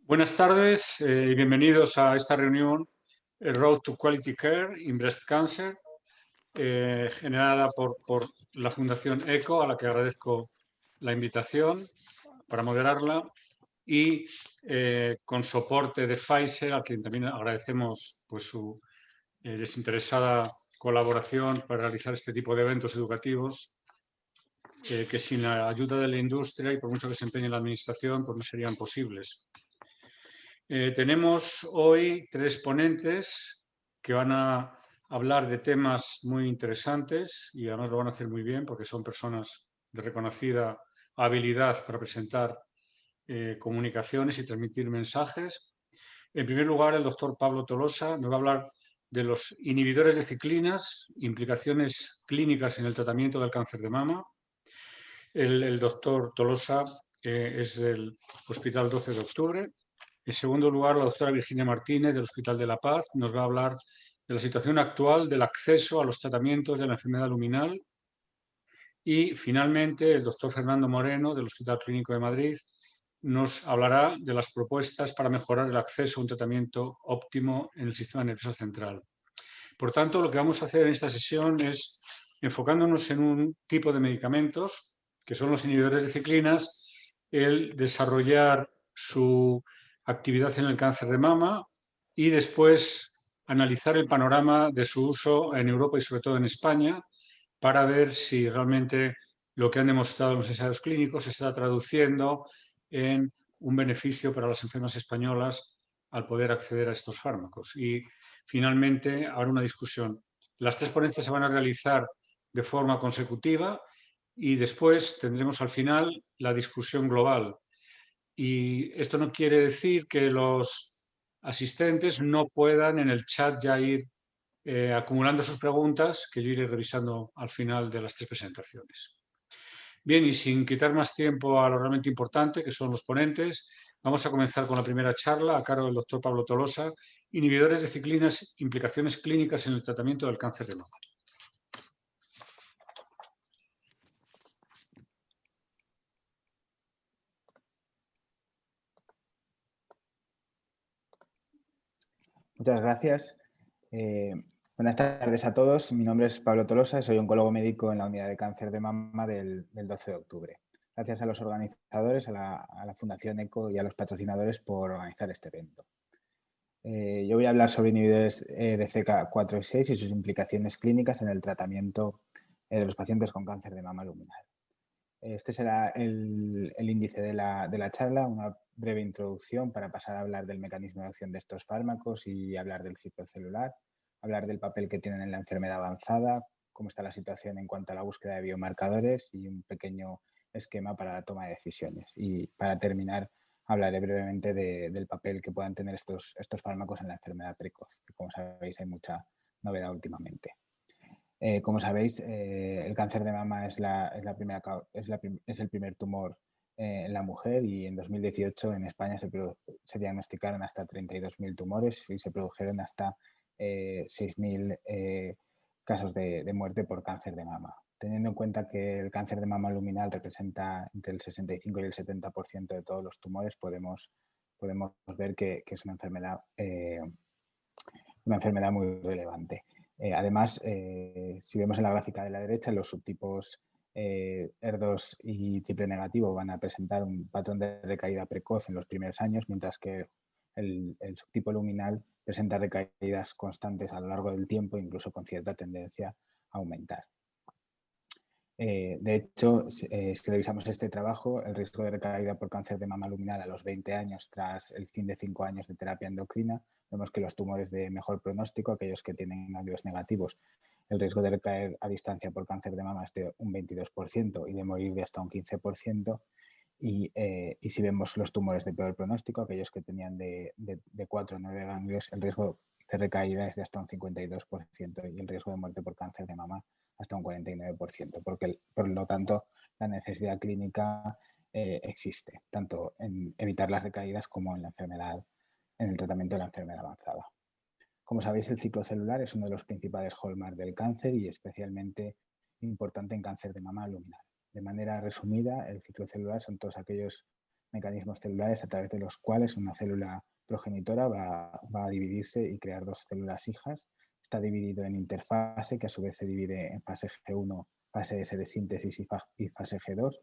Buenas tardes y bienvenidos a esta reunión, Road to Quality Care in Breast Cancer, generada por la Fundación ECO, a la que agradezco la invitación para moderarla, y con soporte de Pfizer, a quien también agradecemos pues, su desinteresada colaboración para realizar este tipo de eventos educativos, que sin la ayuda de la industria y por mucho que se empeñe la administración, pues no serían posibles. Tenemos hoy tres ponentes que van a hablar de temas muy interesantes y además lo van a hacer muy bien porque son personas de reconocida habilidad para presentar comunicaciones y transmitir mensajes. En primer lugar, el doctor Pablo Tolosa nos va a hablar de los inhibidores de ciclinas, implicaciones clínicas en el tratamiento del cáncer de mama. El doctor Tolosa es del Hospital 12 de Octubre. En segundo lugar, la doctora Virginia Martínez, del Hospital de la Paz, nos va a hablar de la situación actual del acceso a los tratamientos de la enfermedad luminal. Y, finalmente, el doctor Fernando Moreno, del Hospital Clínico de Madrid, nos hablará de las propuestas para mejorar el acceso a un tratamiento óptimo en el sistema nervioso central. Por tanto, lo que vamos a hacer en esta sesión es, enfocándonos en un tipo de medicamentos, que son los inhibidores de ciclinas, el desarrollar su actividad en el cáncer de mama y después analizar el panorama de su uso en Europa y sobre todo en España para ver si realmente lo que han demostrado los ensayos clínicos se está traduciendo en un beneficio para las enfermas españolas al poder acceder a estos fármacos. Y finalmente habrá una discusión. Las tres ponencias se van a realizar de forma consecutiva y después tendremos al final la discusión global. Y esto no quiere decir que los asistentes no puedan en el chat ya ir acumulando sus preguntas, que yo iré revisando al final de las tres presentaciones. Bien, y sin quitar más tiempo a lo realmente importante, que son los ponentes, vamos a comenzar con la primera charla a cargo del doctor Pablo Tolosa, inhibidores de ciclinas, implicaciones clínicas en el tratamiento del cáncer de mama. Muchas gracias. Buenas tardes a todos. Mi nombre es Pablo Tolosa y soy oncólogo médico en la unidad de cáncer de mama del 12 de octubre. Gracias a los organizadores, a la Fundación ECO y a los patrocinadores por organizar este evento. Yo voy a hablar sobre inhibidores de CDK4 y 6 y sus implicaciones clínicas en el tratamiento de los pacientes con cáncer de mama luminal. Este será el índice de la charla, una breve introducción para pasar a hablar del mecanismo de acción de estos fármacos y hablar del ciclo celular, hablar del papel que tienen en la enfermedad avanzada, cómo está la situación en cuanto a la búsqueda de biomarcadores y un pequeño esquema para la toma de decisiones. Y para terminar, hablaré brevemente del papel que puedan tener estos fármacos en la enfermedad precoz, que como sabéis hay mucha novedad últimamente. Como sabéis, el cáncer de mama es el primer tumor en la mujer y en 2018 en España se diagnosticaron hasta 32.000 tumores y se produjeron hasta 6.000 casos de muerte por cáncer de mama. Teniendo en cuenta que el cáncer de mama luminal representa entre el 65 y el 70% de todos los tumores, podemos ver que es una enfermedad muy relevante. Además, si vemos en la gráfica de la derecha, los subtipos ER2 y triple negativo van a presentar un patrón de recaída precoz en los primeros años, mientras que el subtipo luminal presenta recaídas constantes a lo largo del tiempo, incluso con cierta tendencia a aumentar. De hecho, si revisamos este trabajo, el riesgo de recaída por cáncer de mama luminal a los 20 años tras el fin de 5 años de terapia endocrina, vemos que los tumores de mejor pronóstico, aquellos que tienen ganglios negativos, el riesgo de recaer a distancia por cáncer de mama es de un 22% y de morir de hasta un 15%. Y si vemos los tumores de peor pronóstico, aquellos que tenían de 4 a 9 ganglios, el riesgo de recaída es de hasta un 52% y el riesgo de muerte por cáncer de mama hasta un 49%, porque por lo tanto la necesidad clínica existe, tanto en evitar las recaídas como en el tratamiento de la enfermedad avanzada. Como sabéis, el ciclo celular es uno de los principales hallmarks del cáncer y especialmente importante en cáncer de mama luminal. De manera resumida, el ciclo celular son todos aquellos mecanismos celulares a través de los cuales una célula progenitora va a dividirse y crear dos células hijas. Está dividido en interfase, que a su vez se divide en fase G1, fase S de síntesis y fase G2,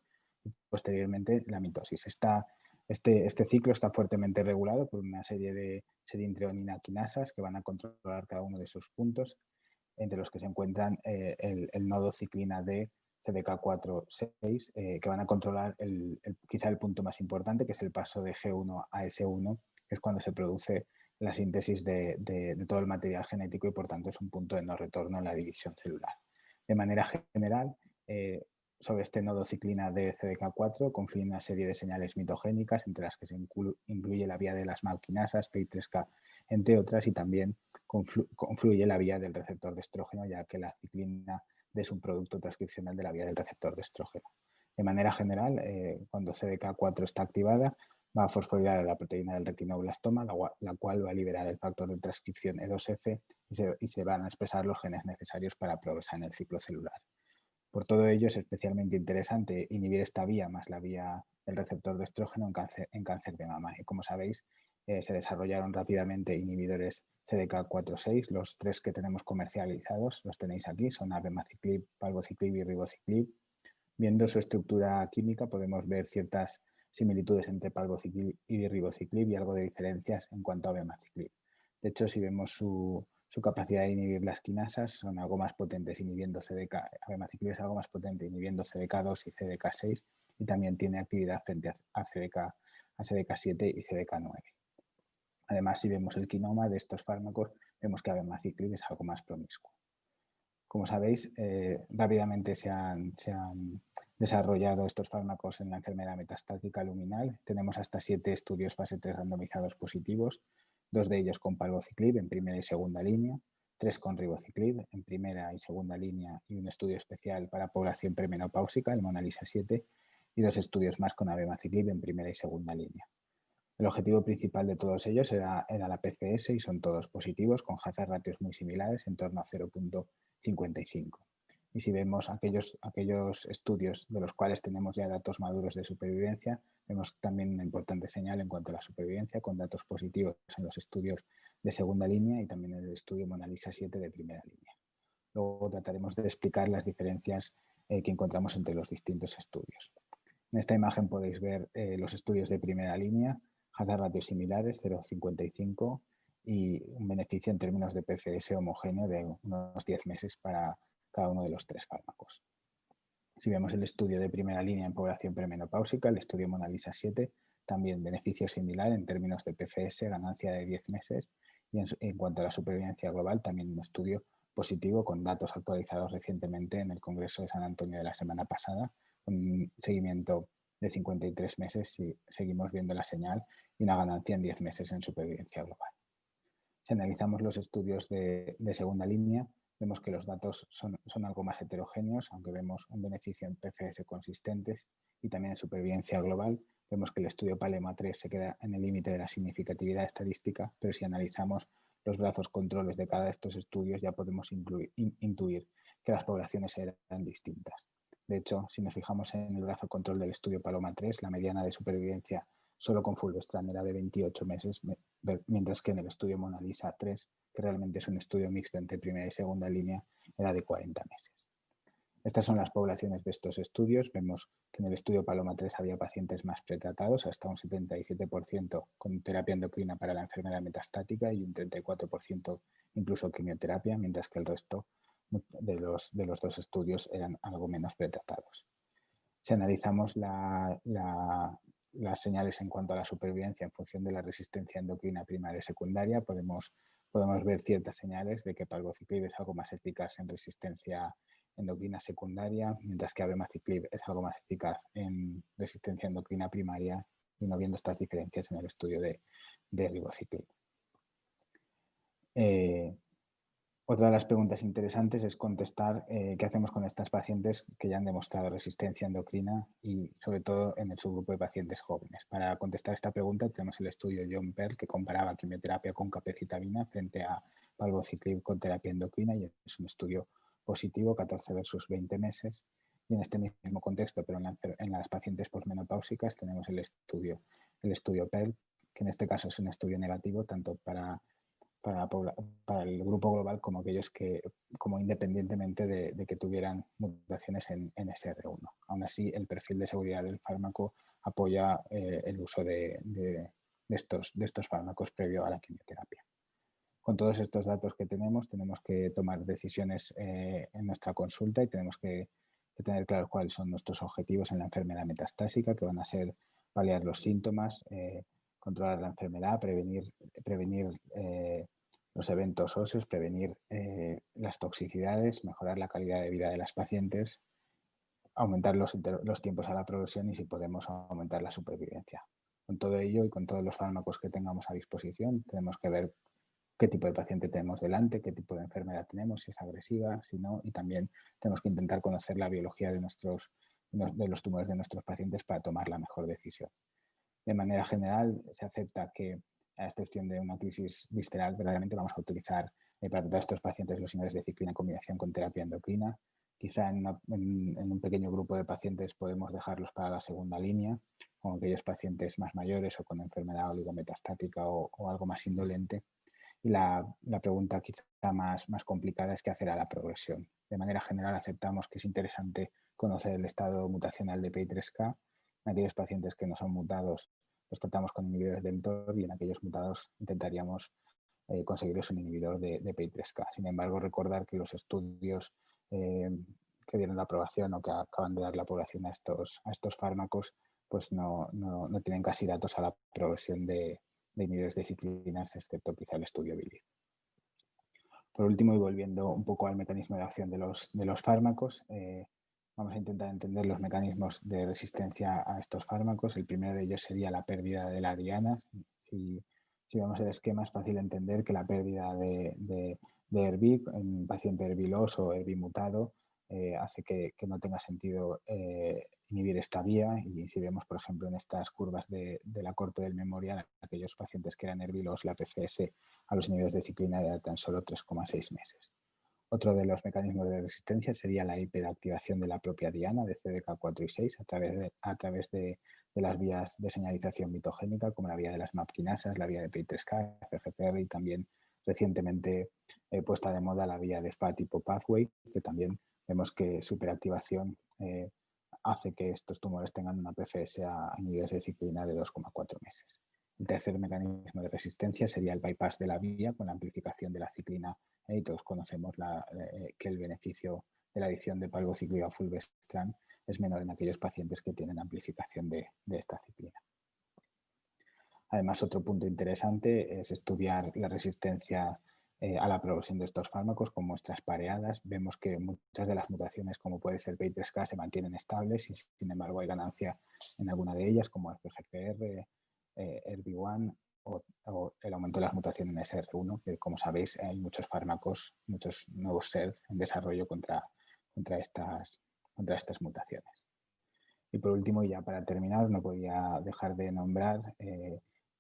y posteriormente la mitosis. Este ciclo está fuertemente regulado por una serie de serintreonina-quinasas que van a controlar cada uno de sus puntos, entre los que se encuentran el nodo ciclina D, CDK4/6, que van a controlar quizá el punto más importante, que es el paso de G1 a S1, que es cuando se produce la síntesis de todo el material genético y por tanto es un punto de no retorno en la división celular. De manera general, sobre este nodo ciclina de CDK4 confluyen una serie de señales mitogénicas, entre las que se incluye la vía de las MAO-quinasas, PI3K, entre otras, y también confluye la vía del receptor de estrógeno, ya que la ciclina es un producto transcripcional de la vía del receptor de estrógeno. De manera general, cuando CDK4 está activada, va a fosforilar a la proteína del retinoblastoma, la cual va a liberar el factor de transcripción E2F y se van a expresar los genes necesarios para progresar en el ciclo celular. Por todo ello, es especialmente interesante inhibir esta vía más la vía del receptor de estrógeno en cáncer de mama. Y como sabéis, se desarrollaron rápidamente inhibidores CDK4/6. Los 3 que tenemos comercializados los tenéis aquí, son abemaciclib, palbociclib y ribociclib. Viendo su estructura química podemos ver ciertas similitudes entre palbociclib y ribociclib y algo de diferencias en cuanto a abemaciclib. De hecho, si vemos su capacidad de inhibir las quinasas, son algo más potentes inhibiendo abemaciclib es algo más potente inhibiendo CDK2 y CDK6 y también tiene actividad frente a CDK7 y CDK9. Además, si vemos el quinoma de estos fármacos, vemos que abemaciclib es algo más promiscuo. Como sabéis, rápidamente se han desarrollado estos fármacos en la enfermedad metastática luminal. Tenemos hasta 7 estudios fase 3 randomizados positivos, 2 de ellos con palbociclib en primera y segunda línea, 3 con ribociclib en primera y segunda línea y un estudio especial para población premenopáusica, el MONALISA 7, y 2 estudios más con abemaciclib en primera y segunda línea. El objetivo principal de todos ellos era la PCS y son todos positivos con hazard ratios muy similares en torno a 0.55. Y si vemos aquellos estudios de los cuales tenemos ya datos maduros de supervivencia, vemos también una importante señal en cuanto a la supervivencia con datos positivos en los estudios de segunda línea y también en el estudio MONALISA 7 de primera línea. Luego trataremos de explicar las diferencias que encontramos entre los distintos estudios. En esta imagen podéis ver los estudios de primera línea, hazard ratios similares, 0,55 y un beneficio en términos de PFS homogéneo de unos 10 meses para cada uno de los 3 fármacos. Si vemos el estudio de primera línea en población premenopáusica, el estudio MONALISA 7, también beneficio similar en términos de PFS, ganancia de 10 meses y en cuanto a la supervivencia global, también un estudio positivo con datos actualizados recientemente en el Congreso de San Antonio de la semana pasada, con un seguimiento de 53 meses y seguimos viendo la señal y una ganancia en 10 meses en supervivencia global. Si analizamos los estudios de segunda línea, vemos que los datos son algo más heterogéneos, aunque vemos un beneficio en PFS consistentes y también en supervivencia global. Vemos que el estudio PALEMA 3 se queda en el límite de la significatividad estadística, pero si analizamos los brazos controles de cada de estos estudios ya podemos intuir que las poblaciones eran distintas. De hecho, si nos fijamos en el brazo control del estudio PALOMA 3, la mediana de supervivencia solo con fulvestrant era de 28 meses, mientras que en el estudio MONALISA 3, que realmente es un estudio mixto entre primera y segunda línea, era de 40 meses. Estas son las poblaciones de estos estudios. Vemos que en el estudio PALOMA 3 había pacientes más pretratados, hasta un 77% con terapia endocrina para la enfermedad metastática y un 34% incluso quimioterapia, mientras que el resto de los 2 estudios eran algo menos pretratados. Si analizamos las señales en cuanto a la supervivencia en función de la resistencia endocrina primaria y secundaria, podemos ver ciertas señales de que palbociclib es algo más eficaz en resistencia endocrina secundaria, mientras que abemaciclib es algo más eficaz en resistencia endocrina primaria, y no viendo estas diferencias en el estudio de ribociclib. Otra de las preguntas interesantes es contestar qué hacemos con estas pacientes que ya han demostrado resistencia endocrina y sobre todo en el subgrupo de pacientes jóvenes. Para contestar esta pregunta tenemos el estudio John Pearl que comparaba quimioterapia con capecitabina frente a palbociclib con terapia endocrina y es un estudio positivo, 14 versus 20 meses. Y en este mismo contexto, pero en las pacientes posmenopáusicas, tenemos el estudio PERL, que en este caso es un estudio negativo tanto para el grupo global como aquellos como independientemente de que tuvieran mutaciones en SR1. Aún así, el perfil de seguridad del fármaco apoya el uso de estos fármacos previo a la quimioterapia. Con todos estos datos que tenemos que tomar decisiones en nuestra consulta y tenemos que tener claro cuáles son nuestros objetivos en la enfermedad metastásica, que van a ser paliar los síntomas, controlar la enfermedad, prevenir los eventos óseos, prevenir las toxicidades, mejorar la calidad de vida de las pacientes, aumentar los tiempos a la progresión y, si podemos, aumentar la supervivencia. Con todo ello y con todos los fármacos que tengamos a disposición, tenemos que ver qué tipo de paciente tenemos delante, qué tipo de enfermedad tenemos, si es agresiva, si no, y también tenemos que intentar conocer la biología de los tumores de nuestros pacientes para tomar la mejor decisión. De manera general, se acepta que, a excepción de una crisis visceral, verdaderamente vamos a utilizar para tratar a estos pacientes los inhibidores de ciclina en combinación con terapia endocrina. Quizá en un pequeño grupo de pacientes podemos dejarlos para la segunda línea, con aquellos pacientes más mayores o con enfermedad oligometastática o algo más indolente. Y la pregunta quizá más complicada es qué hacer a la progresión. De manera general, aceptamos que es interesante conocer el estado mutacional de PI3K. En aquellos pacientes que no son mutados, los tratamos con inhibidores de mTOR, y en aquellos mutados intentaríamos conseguirles un inhibidor de PI3K. Sin embargo, recordar que los estudios que dieron la aprobación o que acaban de dar la aprobación a estos fármacos, pues no tienen casi datos a la progresión de inhibidores de ciclinas, excepto quizá el estudio Billy. Por último, y volviendo un poco al mecanismo de acción de los fármacos, vamos a intentar entender los mecanismos de resistencia a estos fármacos. El primero de ellos sería la pérdida de la diana. Si vemos el esquema, es fácil entender que la pérdida de ERBI en paciente ERBI-loss o ERBI mutado hace que no tenga sentido inhibir esta vía. Y si vemos, por ejemplo, en estas curvas de la corte del memorial, aquellos pacientes que eran ERBI-loss, la PFS a los inhibidores de ciclina era tan solo 3,6 meses. Otro de los mecanismos de resistencia sería la hiperactivación de la propia diana de CDK4 y 6 a través de las vías de señalización mitogénica, como la vía de las MAP quinasas, la vía de PI3K, FGFR, y también recientemente puesta de moda la vía de FA tipo pathway, que también vemos que su hiperactivación hace que estos tumores tengan una PFS a inhibidores de ciclina de 2,4 meses. El tercer mecanismo de resistencia sería el bypass de la vía con la amplificación de la ciclina, y todos conocemos que el beneficio de la adición de palbociclib a fulvestrant es menor en aquellos pacientes que tienen amplificación de esta ciclina. Además, otro punto interesante es estudiar la resistencia a la progresión de estos fármacos con muestras pareadas. Vemos que muchas de las mutaciones, como puede ser PI3K, se mantienen estables y, sin embargo, hay ganancia en alguna de ellas, como FGFR, ERBI1 o el aumento de las mutaciones en SR1, que, como sabéis, hay muchos fármacos, muchos nuevos SERDs en desarrollo contra estas mutaciones. Y por último, y ya para terminar, no podía dejar de nombrar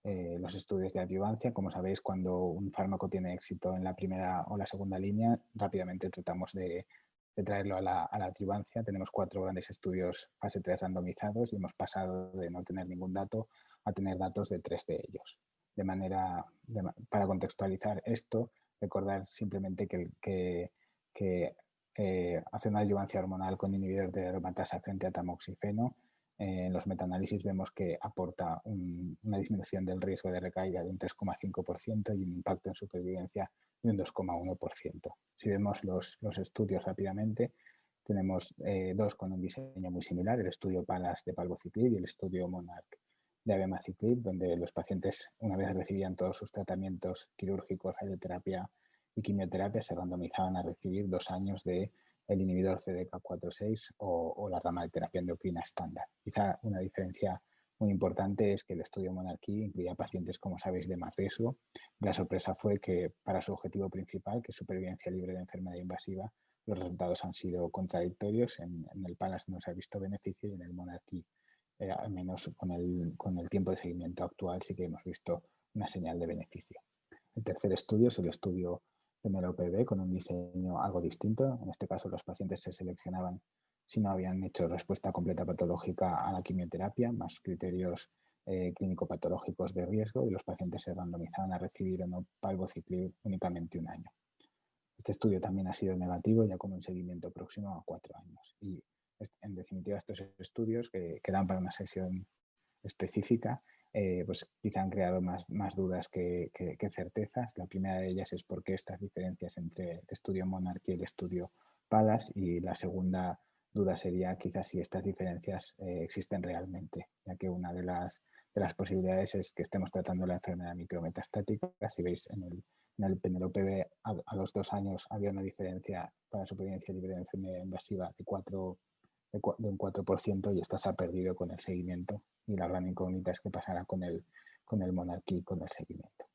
los estudios de adyuvancia. Como sabéis, cuando un fármaco tiene éxito en la primera o la segunda línea, rápidamente tratamos de traerlo a la adyuvancia. Tenemos 4 grandes estudios fase 3 randomizados y hemos pasado de no tener ningún dato a tener datos de 3 de ellos. Para contextualizar esto, recordar simplemente que hacer una adyuvancia hormonal con inhibidor de aromatasa frente a tamoxifeno, en los metaanálisis vemos que aporta una disminución del riesgo de recaída de un 3,5% y un impacto en supervivencia de un 2,1%. Si vemos los estudios rápidamente, tenemos 2 con un diseño muy similar, el estudio PALAS de palbociclib y el estudio MONARCH de abemaciclib, donde los pacientes, una vez recibían todos sus tratamientos quirúrgicos, radioterapia y quimioterapia, se randomizaban a recibir 2 años de el inhibidor CDK4/6 o la rama de terapia endocrina estándar. Quizá una diferencia muy importante es que el estudio Monarchy incluía pacientes, como sabéis, de más riesgo. La sorpresa fue que para su objetivo principal, que es supervivencia libre de enfermedad invasiva, los resultados han sido contradictorios. En el PALAS no se ha visto beneficio y en el Monarchy, al menos con el tiempo de seguimiento actual, sí que hemos visto una señal de beneficio. El tercer estudio es el estudio de MELOPB con un diseño algo distinto. En este caso, los pacientes se seleccionaban si no habían hecho respuesta completa patológica a la quimioterapia, más criterios clínico-patológicos de riesgo, y los pacientes se randomizaban a recibir o no palbociclib únicamente un año. Este estudio también ha sido negativo, ya con un seguimiento próximo a 4 años. Y en definitiva, estos estudios que dan para una sesión específica, pues quizá han creado más dudas que certezas. La primera de ellas es por qué estas diferencias entre el estudio Monarch y el estudio PALAS, y la segunda duda sería quizás si estas diferencias existen realmente, ya que una de las posibilidades es que estemos tratando la enfermedad micrometastática. Si veis en el Penelope a los 2 años había una diferencia para supervivencia libre de enfermedad invasiva de un 4%, y esta se ha perdido con el seguimiento, y la gran incógnita es qué pasará con el Monarch y con el seguimiento.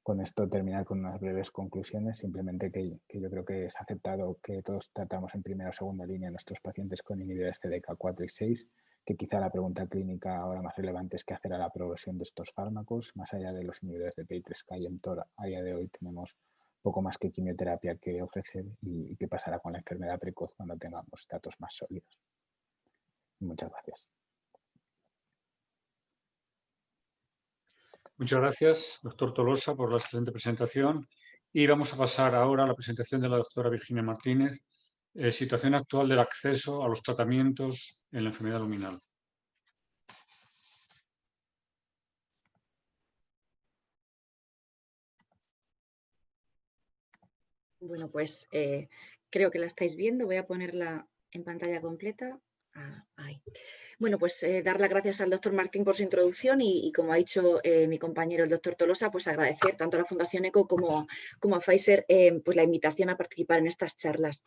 Con esto terminar con unas breves conclusiones, simplemente que yo creo que es aceptado que todos tratamos en primera o segunda línea a nuestros pacientes con inhibidores CDK4 y 6, que quizá la pregunta clínica ahora más relevante es qué hacer a la progresión de estos fármacos. Más allá de los inhibidores de PI3K y mTOR, a día de hoy tenemos poco más que quimioterapia que ofrecer, y qué pasará con la enfermedad precoz cuando tengamos datos más sólidos. Muchas gracias. Muchas gracias, doctor Tolosa, por la excelente presentación. Y vamos a pasar ahora a la presentación de la doctora Virginia Martínez, situación actual del acceso a los tratamientos en la enfermedad luminal. Bueno, pues creo que la estáis viendo. Voy a ponerla en pantalla completa. Ahí. Bueno, pues dar las gracias al doctor Martín por su introducción, y como ha dicho mi compañero el doctor Tolosa, pues agradecer tanto a la Fundación ECO como a Pfizer pues la invitación a participar en estas charlas.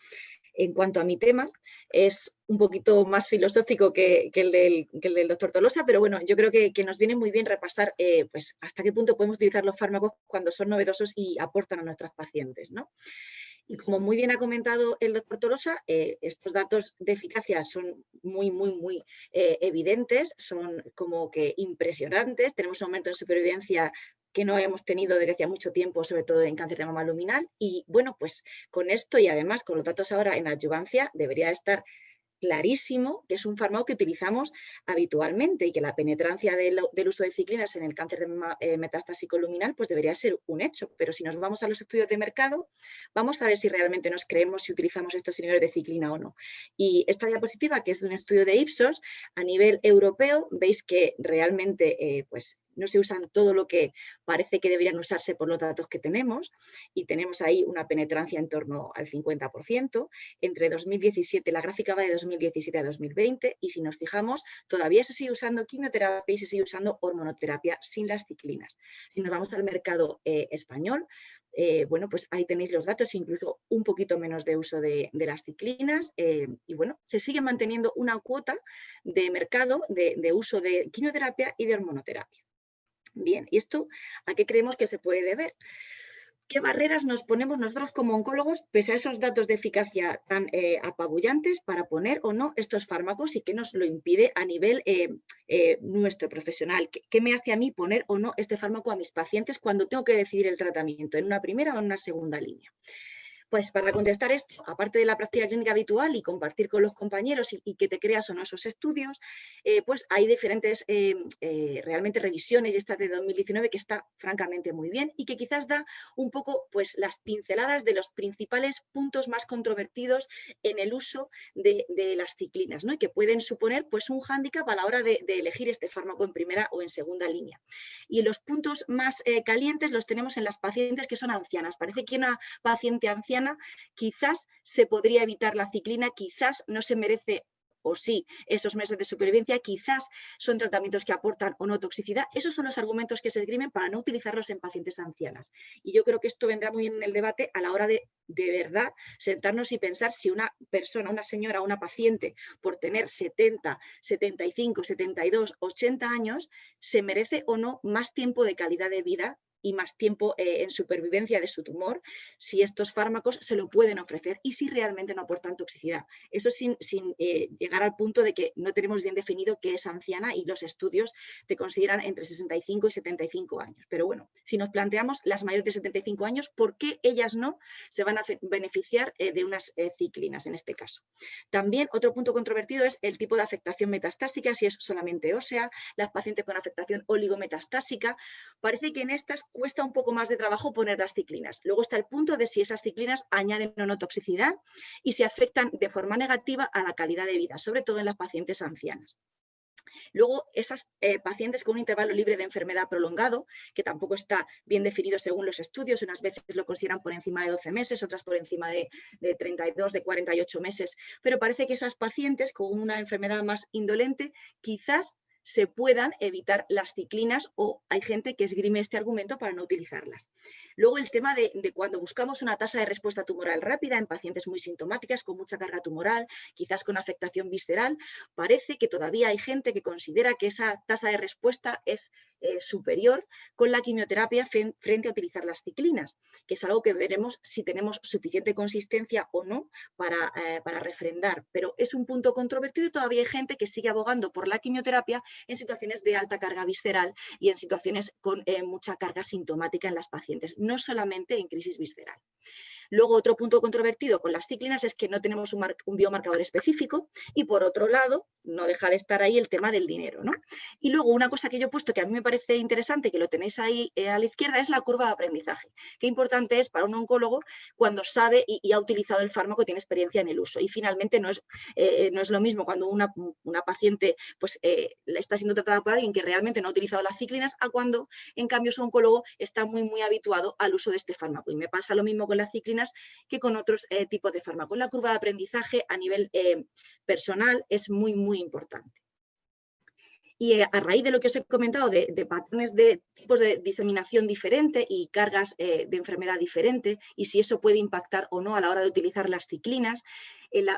En cuanto a mi tema, es un poquito más filosófico que el del doctor Tolosa, pero bueno, yo creo que nos viene muy bien repasar pues hasta qué punto podemos utilizar los fármacos cuando son novedosos y aportan a nuestros pacientes, ¿no? Y como muy bien ha comentado el doctor Tolosa, estos datos de eficacia son muy evidentes, son como que impresionantes. Tenemos un aumento en supervivencia que no hemos tenido desde hacía mucho tiempo, sobre todo en cáncer de mama luminal. Y bueno, pues con esto, y además con los datos ahora en adjuvancia, debería estar clarísimo que es un fármaco que utilizamos habitualmente, y que la penetrancia del uso de ciclinas en el cáncer de metastásico luminal pues debería ser un hecho. Pero si nos vamos a los estudios de mercado, vamos a ver si realmente nos creemos si utilizamos estos inhibidores de ciclina o no. Y esta diapositiva, que es de un estudio de Ipsos a nivel europeo, veis que realmente pues no se usan todo lo que parece que deberían usarse por los datos que tenemos, y tenemos ahí una penetrancia en torno al 50%. Entre 2017, la gráfica va de 2017 a 2020, y si nos fijamos, todavía se sigue usando quimioterapia y se sigue usando hormonoterapia sin las ciclinas. Si nos vamos al mercado español, bueno, pues ahí tenéis los datos, incluso un poquito menos de uso de las ciclinas, y bueno, se sigue manteniendo una cuota de mercado de uso de quimioterapia y de hormonoterapia. Bien, ¿y esto a qué creemos que se puede deber? ¿Qué barreras nos ponemos nosotros como oncólogos, pese a esos datos de eficacia tan apabullantes, para poner o no estos fármacos, y qué nos lo impide a nivel nuestro profesional? ¿Qué me hace a mí poner o no este fármaco a mis pacientes cuando tengo que decidir el tratamiento en una primera o en una segunda línea? Pues para contestar esto, aparte de la práctica clínica habitual y compartir con los compañeros y que te creas o no esos estudios, pues hay diferentes realmente revisiones, y esta de 2019 que está francamente muy bien, y que quizás da un poco pues las pinceladas de los principales puntos más controvertidos en el uso de las ciclinas, ¿no? Y que pueden suponer pues un hándicap a la hora de elegir este fármaco en primera o en segunda línea. Y los puntos más calientes los tenemos en las pacientes que son ancianas. Parece que una paciente anciana quizás se podría evitar la ciclina, quizás no se merece, o sí, esos meses de supervivencia, quizás son tratamientos que aportan o no toxicidad. Esos son los argumentos que se esgrimen para no utilizarlos en pacientes ancianas. Y yo creo que esto vendrá muy bien en el debate a la hora de verdad sentarnos y pensar si una persona, una señora, una paciente, por tener 70, 75, 72, 80 años, se merece o no más tiempo de calidad de vida y más tiempo en supervivencia de su tumor, si estos fármacos se lo pueden ofrecer y si realmente no aportan toxicidad. Eso sin llegar al punto de que no tenemos bien definido qué es anciana y los estudios te consideran entre 65 y 75 años. Pero bueno, si nos planteamos las mayores de 75 años, ¿por qué ellas no se van a beneficiar de unas ciclinas en este caso? También otro punto controvertido es el tipo de afectación metastásica, si es solamente ósea, las pacientes con afectación oligometastásica. Parece que en estas cuesta un poco más de trabajo poner las ciclinas. Luego está el punto de si esas ciclinas añaden o no toxicidad y si afectan de forma negativa a la calidad de vida, sobre todo en las pacientes ancianas. Luego, esas pacientes con un intervalo libre de enfermedad prolongado, que tampoco está bien definido según los estudios, unas veces lo consideran por encima de 12 meses, otras por encima de 32, de 48 meses, pero parece que esas pacientes con una enfermedad más indolente quizás se puedan evitar las ciclinas o hay gente que esgrime este argumento para no utilizarlas. Luego el tema de cuando buscamos una tasa de respuesta tumoral rápida en pacientes muy sintomáticas, con mucha carga tumoral, quizás con afectación visceral, parece que todavía hay gente que considera que esa tasa de respuesta es superior con la quimioterapia frente a utilizar las ciclinas, que es algo que veremos si tenemos suficiente consistencia o no para refrendar, pero es un punto controvertido y todavía hay gente que sigue abogando por la quimioterapia en situaciones de alta carga visceral y en situaciones con mucha carga sintomática en las pacientes, no solamente en crisis visceral. Luego, otro punto controvertido con las ciclinas es que no tenemos un biomarcador específico y, por otro lado, no deja de estar ahí el tema del dinero, ¿no? Y luego, una cosa que yo he puesto que a mí me parece interesante, que lo tenéis ahí a la izquierda, es la curva de aprendizaje. Qué importante es para un oncólogo cuando sabe y ha utilizado el fármaco y tiene experiencia en el uso. Y finalmente no es lo mismo cuando una paciente pues, está siendo tratada por alguien que realmente no ha utilizado las ciclinas a cuando, en cambio, su oncólogo está muy, muy habituado al uso de este fármaco. Y me pasa lo mismo con las ciclinas que con otros tipos de fármacos. La curva de aprendizaje a nivel personal es muy, muy importante. Y a raíz de lo que os he comentado de patrones de tipos de diseminación diferente y cargas de enfermedad diferente y si eso puede impactar o no a la hora de utilizar las ciclinas,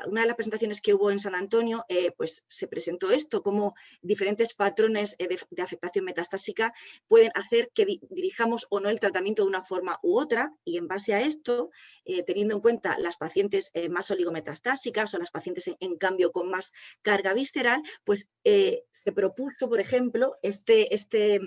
una de las presentaciones que hubo en San Antonio pues se presentó esto, como diferentes patrones de afectación metastásica pueden hacer que dirijamos o no el tratamiento de una forma u otra y en base a esto, teniendo en cuenta las pacientes más oligometastásicas o las pacientes en cambio con más carga visceral, pues se propuso, por ejemplo, este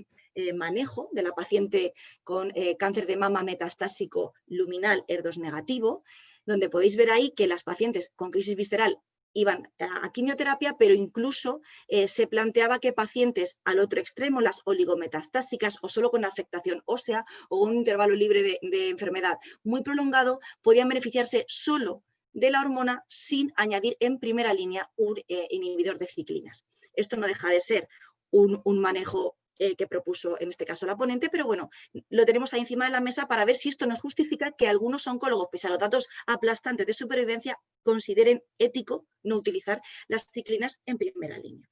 manejo de la paciente con cáncer de mama metastásico luminal HER2 negativo, donde podéis ver ahí que las pacientes con crisis visceral iban a quimioterapia, pero incluso se planteaba que pacientes al otro extremo, las oligometastásicas o solo con afectación ósea o un intervalo libre de enfermedad muy prolongado, podían beneficiarse solo de la hormona sin añadir en primera línea un inhibidor de ciclinas. Esto no deja de ser un manejo que propuso en este caso la ponente, pero bueno, lo tenemos ahí encima de la mesa para ver si esto nos justifica que algunos oncólogos, pese a los datos aplastantes de supervivencia, consideren ético no utilizar las ciclinas en primera línea.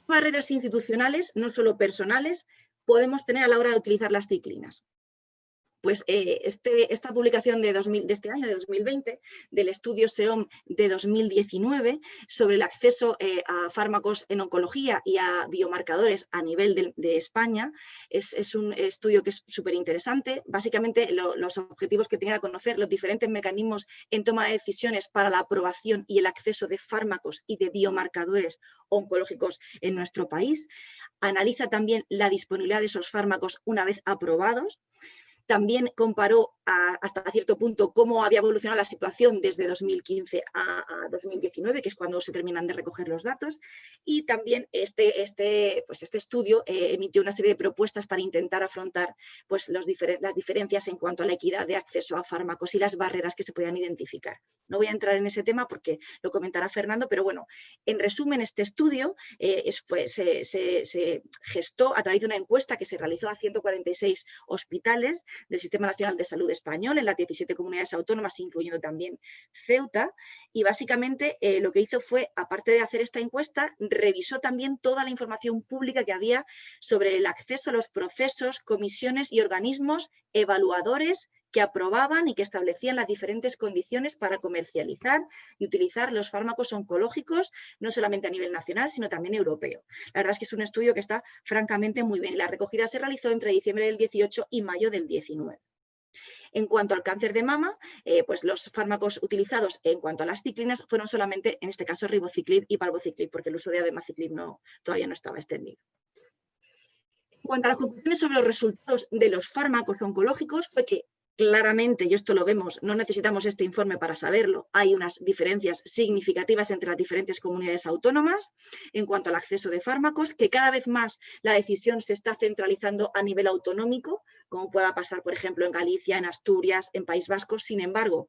Barreras institucionales, no solo personales, podemos tener a la hora de utilizar las ciclinas. Pues esta publicación de este año, de 2020, del estudio SEOM de 2019 sobre el acceso a fármacos en oncología y a biomarcadores a nivel de España, es un estudio que es súper interesante. Básicamente los objetivos que tenía era conocer los diferentes mecanismos en toma de decisiones para la aprobación y el acceso de fármacos y de biomarcadores oncológicos en nuestro país. Analiza también la disponibilidad de esos fármacos una vez aprobados. También comparó hasta cierto punto cómo había evolucionado la situación desde 2015 a 2019, que es cuando se terminan de recoger los datos. Y también este estudio emitió una serie de propuestas para intentar afrontar pues, las diferencias en cuanto a la equidad de acceso a fármacos y las barreras que se podían identificar. No voy a entrar en ese tema porque lo comentará Fernando, pero bueno, en resumen, este estudio se gestó a través de una encuesta que se realizó a 146 hospitales del Sistema Nacional de Salud Español en las 17 comunidades autónomas, incluyendo también Ceuta, y básicamente lo que hizo fue, aparte de hacer esta encuesta, revisó también toda la información pública que había sobre el acceso a los procesos, comisiones y organismos evaluadores que aprobaban y que establecían las diferentes condiciones para comercializar y utilizar los fármacos oncológicos, no solamente a nivel nacional, sino también europeo. La verdad es que es un estudio que está francamente muy bien. La recogida se realizó entre diciembre del 18 y mayo del 19. En cuanto al cáncer de mama, pues los fármacos utilizados en cuanto a las ciclinas fueron solamente, en este caso, ribociclib y palbociclib, porque el uso de abemaciclib todavía no estaba extendido. En cuanto a las conclusiones sobre los resultados de los fármacos oncológicos, fue que claramente, y esto lo vemos, no necesitamos este informe para saberlo, hay unas diferencias significativas entre las diferentes comunidades autónomas en cuanto al acceso de fármacos, que cada vez más la decisión se está centralizando a nivel autonómico, como pueda pasar, por ejemplo, en Galicia, en Asturias, en País Vasco. Sin embargo,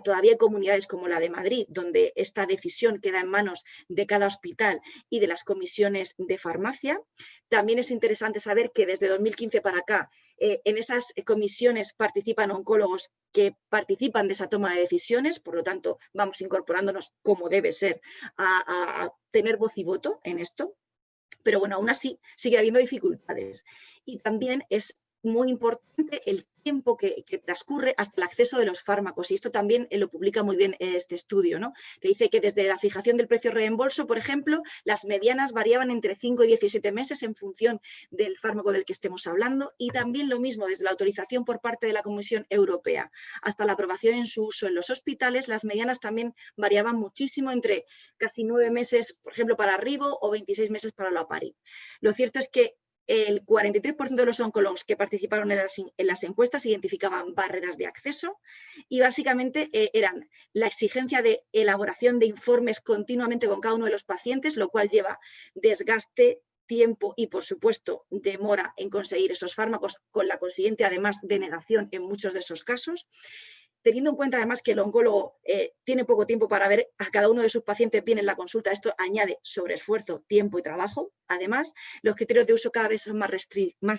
todavía hay comunidades como la de Madrid, donde esta decisión queda en manos de cada hospital y de las comisiones de farmacia. También es interesante saber que desde 2015 para acá, en esas comisiones participan oncólogos que participan de esa toma de decisiones, por lo tanto, vamos incorporándonos como debe ser a tener voz y voto en esto. Pero bueno, aún así sigue habiendo dificultades. Y también es muy importante el tiempo que transcurre hasta el acceso de los fármacos, y esto también lo publica muy bien este estudio, ¿no? Que dice que desde la fijación del precio reembolso, por ejemplo, las medianas variaban entre 5 y 17 meses en función del fármaco del que estemos hablando, y también lo mismo desde la autorización por parte de la Comisión Europea hasta la aprobación en su uso en los hospitales, las medianas también variaban muchísimo, entre casi 9 meses, por ejemplo, para Ribo o 26 meses para Olaparib. Lo cierto es que el 43% de los oncólogos que participaron en las encuestas identificaban barreras de acceso, y básicamente eran la exigencia de elaboración de informes continuamente con cada uno de los pacientes, lo cual lleva desgaste, tiempo y, por supuesto, demora en conseguir esos fármacos, con la consiguiente, además, denegación en muchos de esos casos. Teniendo en cuenta además que el oncólogo tiene poco tiempo para ver a cada uno de sus pacientes bien en la consulta, esto añade sobreesfuerzo, tiempo y trabajo. Además, los criterios de uso cada vez son más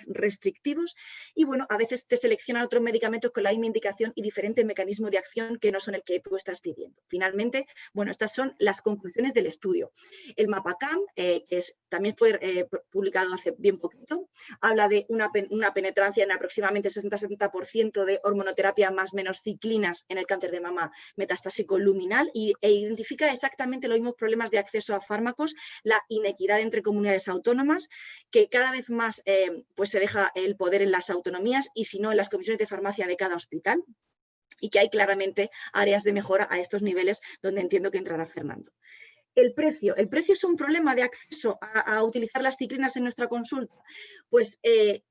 restrictivos, y bueno, a veces te seleccionan otros medicamentos con la misma indicación y diferente mecanismo de acción que no son el que tú estás pidiendo. Finalmente, bueno, estas son las conclusiones del estudio. El MAPACAM, que también fue publicado hace bien poquito, habla de una penetrancia en aproximadamente 60-70% de hormonoterapia más menos ciclina en el cáncer de mama metastásico luminal, e identifica exactamente los mismos problemas de acceso a fármacos, la inequidad entre comunidades autónomas, que cada vez más pues se deja el poder en las autonomías y si no en las comisiones de farmacia de cada hospital, y que hay claramente áreas de mejora a estos niveles donde entiendo que entrará Fernando. El precio es un problema de acceso a utilizar las ciclinas en nuestra consulta. Pues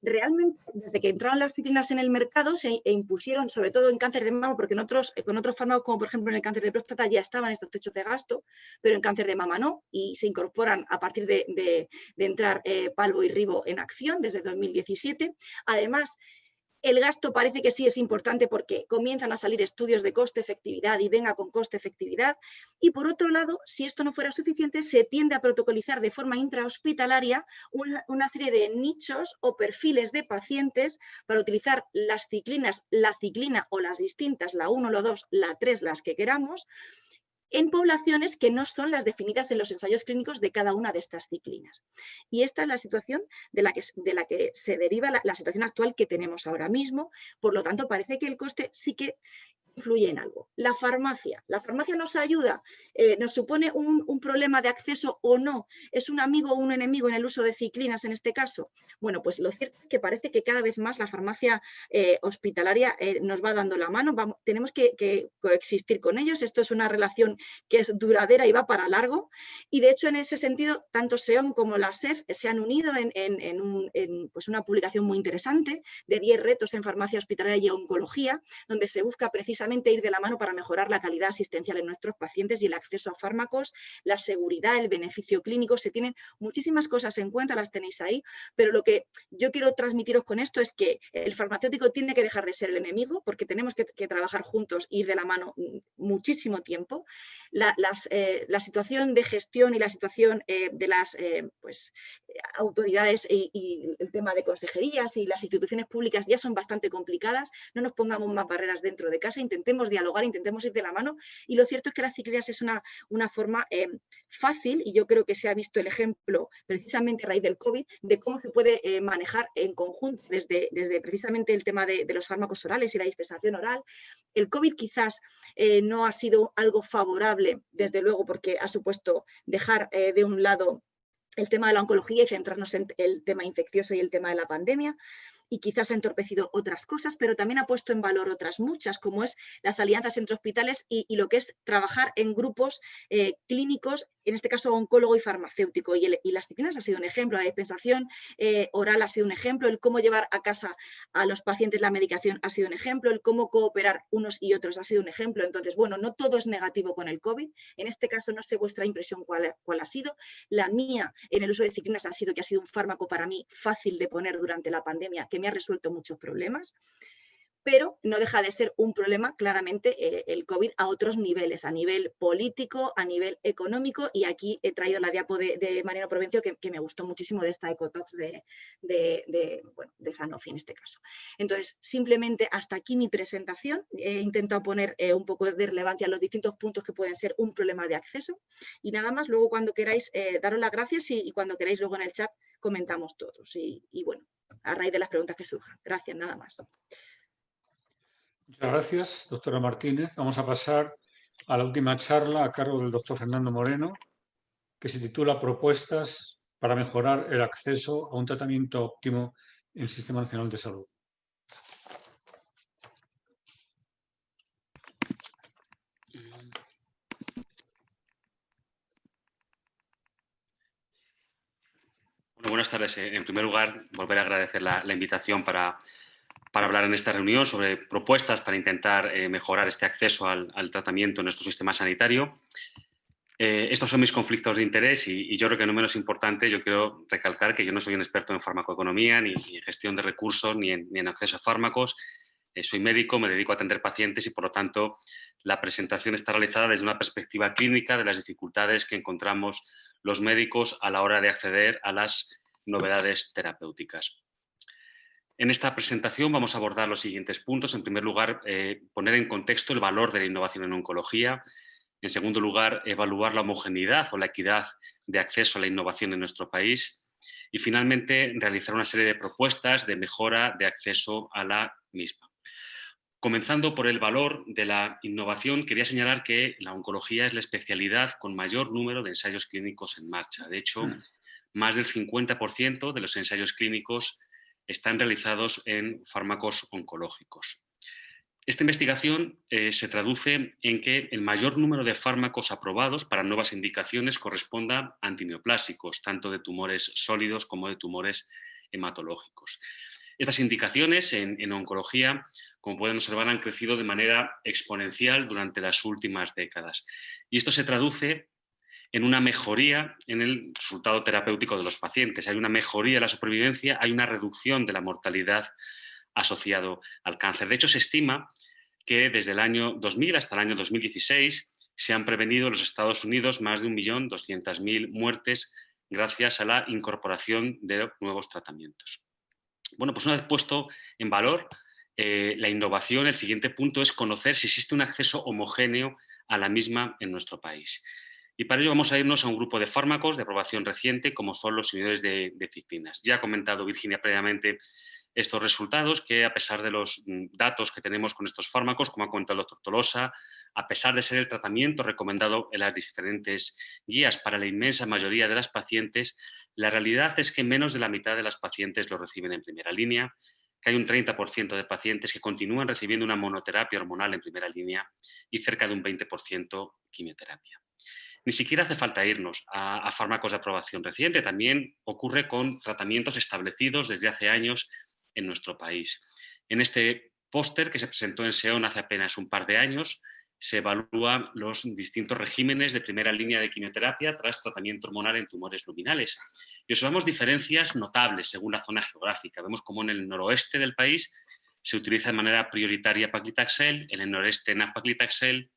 realmente, desde que entraron las ciclinas en el mercado, se impusieron, sobre todo en cáncer de mama, porque con otros fármacos, como por ejemplo en el cáncer de próstata, ya estaban estos techos de gasto, pero en cáncer de mama no, y se incorporan a partir de entrar Palbo y Ribo en acción desde 2017. Además, el gasto parece que sí es importante porque comienzan a salir estudios de coste-efectividad y venga con coste-efectividad. Y por otro lado, si esto no fuera suficiente, se tiende a protocolizar de forma intrahospitalaria una serie de nichos o perfiles de pacientes para utilizar las ciclinas, la ciclina o las distintas, la 1, la 2, la 3, las que queramos, en poblaciones que no son las definidas en los ensayos clínicos de cada una de estas ciclinas. Y esta es la situación de la que se deriva la situación actual que tenemos ahora mismo. Por lo tanto, parece que el coste sí que influye en algo. La farmacia nos ayuda, nos supone un problema de acceso o no, es un amigo o un enemigo en el uso de ciclinas en este caso. Bueno, pues lo cierto es que parece que cada vez más la farmacia hospitalaria nos va dando la mano, tenemos que coexistir con ellos. Esto es una relación que es duradera y va para largo, y de hecho en ese sentido tanto SEOM como la SEF se han unido en pues una publicación muy interesante de 10 retos en farmacia hospitalaria y oncología, donde se busca precisamente ir de la mano para mejorar la calidad asistencial en nuestros pacientes y el acceso a fármacos, la seguridad, el beneficio clínico. Se tienen muchísimas cosas en cuenta, las tenéis ahí, pero lo que yo quiero transmitiros con esto es que el farmacéutico tiene que dejar de ser el enemigo, porque tenemos que trabajar juntos e ir de la mano muchísimo tiempo. La situación de gestión y la situación de las autoridades y el tema de consejerías y las instituciones públicas ya son bastante complicadas. No nos pongamos más barreras dentro de casa, intentemos dialogar, intentemos ir de la mano. Y lo cierto es que las ciclinas es una forma fácil, y yo creo que se ha visto el ejemplo precisamente a raíz del COVID, de cómo se puede manejar en conjunto desde precisamente el tema de los fármacos orales y la dispensación oral. El COVID quizás no ha sido algo favorable, desde luego, porque ha supuesto dejar de un lado el tema de la oncología y centrarnos en el tema infeccioso y el tema de la pandemia, y quizás ha entorpecido otras cosas, pero también ha puesto en valor otras muchas, como es las alianzas entre hospitales y lo que es trabajar en grupos clínicos, en este caso oncólogo y farmacéutico. Y las ciclinas ha sido un ejemplo, la dispensación oral ha sido un ejemplo, el cómo llevar a casa a los pacientes la medicación ha sido un ejemplo, el cómo cooperar unos y otros ha sido un ejemplo. Entonces, bueno, no todo es negativo con el COVID. En este caso no sé vuestra impresión cuál ha sido. La mía en el uso de ciclinas ha sido que ha sido un fármaco para mí fácil de poner durante la pandemia, que me ha resuelto muchos problemas, pero no deja de ser un problema claramente el COVID a otros niveles, a nivel político, a nivel económico, y aquí he traído la diapo de Mariano Provencio que me gustó muchísimo, de esta Ecotox de Sanofi en este caso. Entonces, simplemente hasta aquí mi presentación. He intentado poner un poco de relevancia a los distintos puntos que pueden ser un problema de acceso, y nada más. Luego, cuando queráis, daros las gracias, y cuando queráis luego en el chat comentamos todos, y bueno, a raíz de las preguntas que surjan. Gracias, nada más. Muchas gracias, doctora Martínez. Vamos a pasar a la última charla a cargo del doctor Fernando Moreno, que se titula Propuestas para mejorar el acceso a un tratamiento óptimo en el Sistema Nacional de Salud. Bueno, buenas tardes. En primer lugar, volver a agradecer la invitación para hablar en esta reunión sobre propuestas para intentar mejorar este acceso al tratamiento en nuestro sistema sanitario. Estos son mis conflictos de interés y yo creo que no menos importante, yo quiero recalcar que yo no soy un experto en farmacoeconomía, ni en gestión de recursos, ni en acceso a fármacos. Soy médico, me dedico a atender pacientes y, por lo tanto, la presentación está realizada desde una perspectiva clínica de las dificultades que encontramos los médicos a la hora de acceder a las novedades terapéuticas. En esta presentación vamos a abordar los siguientes puntos. En primer lugar, poner en contexto el valor de la innovación en oncología. En segundo lugar, evaluar la homogeneidad o la equidad de acceso a la innovación en nuestro país. Y finalmente, realizar una serie de propuestas de mejora de acceso a la misma. Comenzando por el valor de la innovación, quería señalar que la oncología es la especialidad con mayor número de ensayos clínicos en marcha. De hecho, más del 50% de los ensayos clínicos están realizados en fármacos oncológicos. Esta investigación se traduce en que el mayor número de fármacos aprobados para nuevas indicaciones corresponda a antineoplásicos, tanto de tumores sólidos como de tumores hematológicos. Estas indicaciones en oncología, como pueden observar, han crecido de manera exponencial durante las últimas décadas. Y esto se traduce en una mejoría en el resultado terapéutico de los pacientes. Hay una mejoría de la supervivencia, hay una reducción de la mortalidad asociado al cáncer. De hecho, se estima que desde el año 2000 hasta el año 2016 se han prevenido en los Estados Unidos más de 1.200.000 muertes gracias a la incorporación de nuevos tratamientos. Bueno, pues una vez puesto en valor la innovación, el siguiente punto es conocer si existe un acceso homogéneo a la misma en nuestro país. Y para ello vamos a irnos a un grupo de fármacos de aprobación reciente, como son los inhibidores de ciclinas. Ya ha comentado Virginia previamente estos resultados, que a pesar de los datos que tenemos con estos fármacos, como ha comentado el doctor Tolosa, a pesar de ser el tratamiento recomendado en las diferentes guías para la inmensa mayoría de las pacientes, la realidad es que menos de la mitad de las pacientes lo reciben en primera línea, que hay un 30% de pacientes que continúan recibiendo una monoterapia hormonal en primera línea y cerca de un 20% quimioterapia. Ni siquiera hace falta irnos a fármacos de aprobación reciente, también ocurre con tratamientos establecidos desde hace años en nuestro país. En este póster que se presentó en SEON hace apenas un par de años, se evalúan los distintos regímenes de primera línea de quimioterapia tras tratamiento hormonal en tumores luminales. Y observamos diferencias notables según la zona geográfica. Vemos como en el noroeste del país se utiliza de manera prioritaria paclitaxel, en el noreste nab-paclitaxel,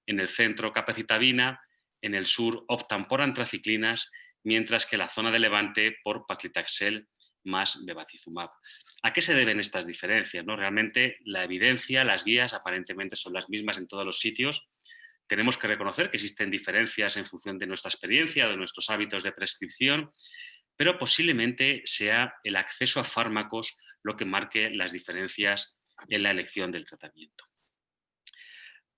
en el centro capecitabina, en el sur optan por antraciclinas mientras que la zona de Levante por paclitaxel más bevacizumab. ¿A qué se deben estas diferencias, ¿no? Realmente la evidencia, las guías aparentemente son las mismas en todos los sitios. Tenemos que reconocer que existen diferencias en función de nuestra experiencia, de nuestros hábitos de prescripción, pero posiblemente sea el acceso a fármacos lo que marque las diferencias en la elección del tratamiento.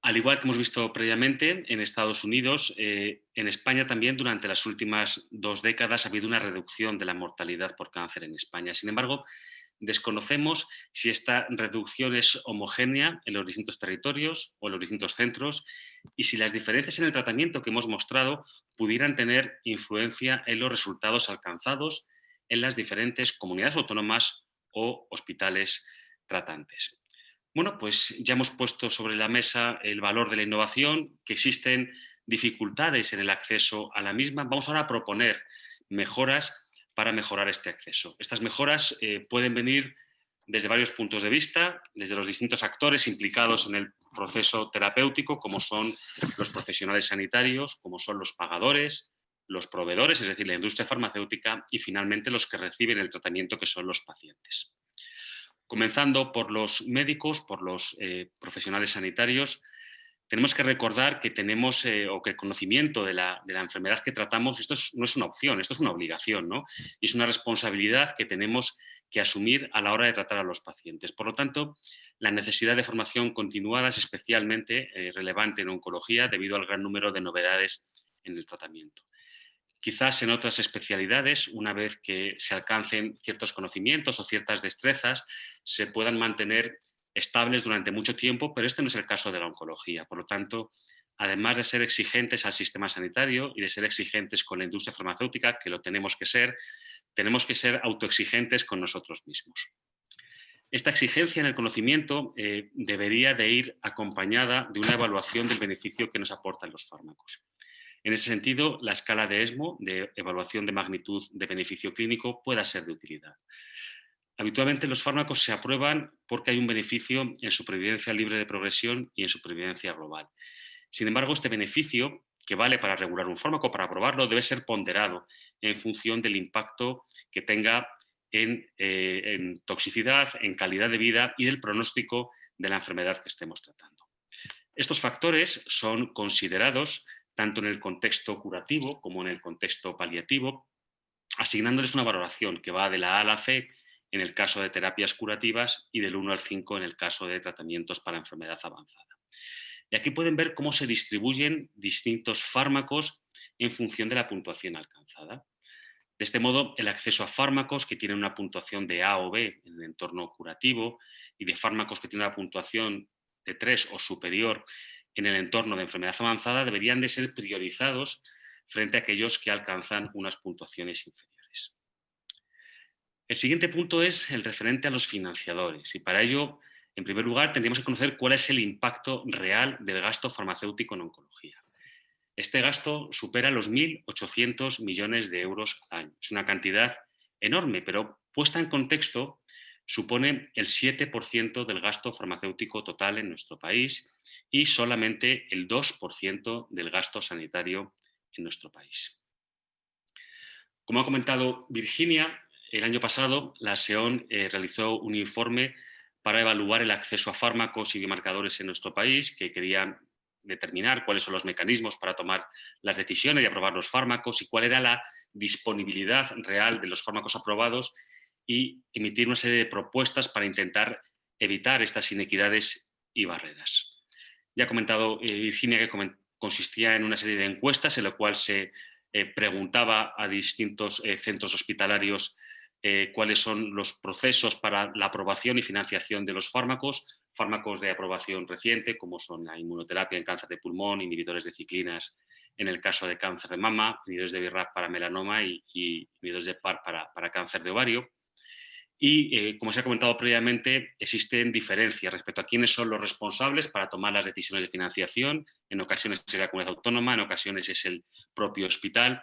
Al igual que hemos visto previamente en Estados Unidos, en España también durante las últimas 2 décadas ha habido una reducción de la mortalidad por cáncer en España. Sin embargo, desconocemos si esta reducción es homogénea en los distintos territorios o en los distintos centros y si las diferencias en el tratamiento que hemos mostrado pudieran tener influencia en los resultados alcanzados en las diferentes comunidades autónomas o hospitales tratantes. Bueno, pues ya hemos puesto sobre la mesa el valor de la innovación, que existen dificultades en el acceso a la misma. Vamos ahora a proponer mejoras para mejorar este acceso. Estas mejoras pueden venir desde varios puntos de vista, desde los distintos actores implicados en el proceso terapéutico, como son los profesionales sanitarios, como son los pagadores, los proveedores, es decir, la industria farmacéutica, y finalmente los que reciben el tratamiento, que son los pacientes. Comenzando por los médicos, por los profesionales sanitarios, tenemos que recordar que tenemos, o que el conocimiento de la enfermedad que tratamos, no es una opción, esto es una obligación, ¿no? Y es una responsabilidad que tenemos que asumir a la hora de tratar a los pacientes. Por lo tanto, la necesidad de formación continuada es especialmente relevante en oncología debido al gran número de novedades en el tratamiento. Quizás en otras especialidades, una vez que se alcancen ciertos conocimientos o ciertas destrezas, se puedan mantener estables durante mucho tiempo, pero este no es el caso de la oncología. Por lo tanto, además de ser exigentes al sistema sanitario y de ser exigentes con la industria farmacéutica, que lo tenemos que ser autoexigentes con nosotros mismos. Esta exigencia en el conocimiento debería de ir acompañada de una evaluación del beneficio que nos aportan los fármacos. En ese sentido, la escala de ESMO, de evaluación de magnitud de beneficio clínico, pueda ser de utilidad. Habitualmente los fármacos se aprueban porque hay un beneficio en supervivencia libre de progresión y en supervivencia global. Sin embargo, este beneficio, que vale para regular un fármaco, para aprobarlo, debe ser ponderado en función del impacto que tenga en toxicidad, en calidad de vida y del pronóstico de la enfermedad que estemos tratando. Estos factores son considerados tanto en el contexto curativo como en el contexto paliativo, asignándoles una valoración que va de la A a la C en el caso de terapias curativas y del 1 al 5 en el caso de tratamientos para enfermedad avanzada. Y aquí pueden ver cómo se distribuyen distintos fármacos en función de la puntuación alcanzada. De este modo, el acceso a fármacos que tienen una puntuación de A o B en el entorno curativo y de fármacos que tienen una puntuación de 3 o superior en el entorno de enfermedad avanzada deberían de ser priorizados frente a aquellos que alcanzan unas puntuaciones inferiores. El siguiente punto es el referente a los financiadores y para ello, en primer lugar, tendríamos que conocer cuál es el impacto real del gasto farmacéutico en oncología. Este gasto supera los 1.800 millones de euros al año. Es una cantidad enorme, pero puesta en contexto supone el 7% del gasto farmacéutico total en nuestro país y solamente el 2% del gasto sanitario en nuestro país. Como ha comentado Virginia, el año pasado la SEON realizó un informe para evaluar el acceso a fármacos y biomarcadores en nuestro país, que quería determinar cuáles son los mecanismos para tomar las decisiones y aprobar los fármacos y cuál era la disponibilidad real de los fármacos aprobados y emitir una serie de propuestas para intentar evitar estas inequidades y barreras. Ya ha comentado Virginia que consistía en una serie de encuestas en la cual se preguntaba a distintos centros hospitalarios cuáles son los procesos para la aprobación y financiación de los fármacos de aprobación reciente, como son la inmunoterapia en cáncer de pulmón, inhibidores de ciclinas en el caso de cáncer de mama, inhibidores de BRAF para melanoma y inhibidores de PARP para cáncer de ovario. Y, como se ha comentado previamente, existen diferencias respecto a quiénes son los responsables para tomar las decisiones de financiación. En ocasiones es la comunidad autónoma, en ocasiones es el propio hospital.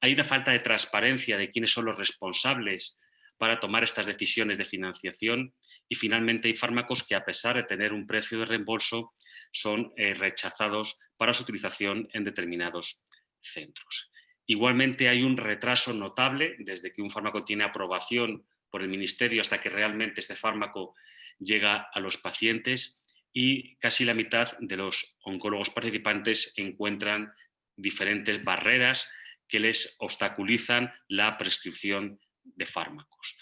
Hay una falta de transparencia de quiénes son los responsables para tomar estas decisiones de financiación y finalmente hay fármacos que, a pesar de tener un precio de reembolso, son rechazados para su utilización en determinados centros. Igualmente hay un retraso notable desde que un fármaco tiene aprobación por el Ministerio hasta que realmente este fármaco llega a los pacientes, y casi la mitad de los oncólogos participantes encuentran diferentes barreras que les obstaculizan la prescripción de fármacos.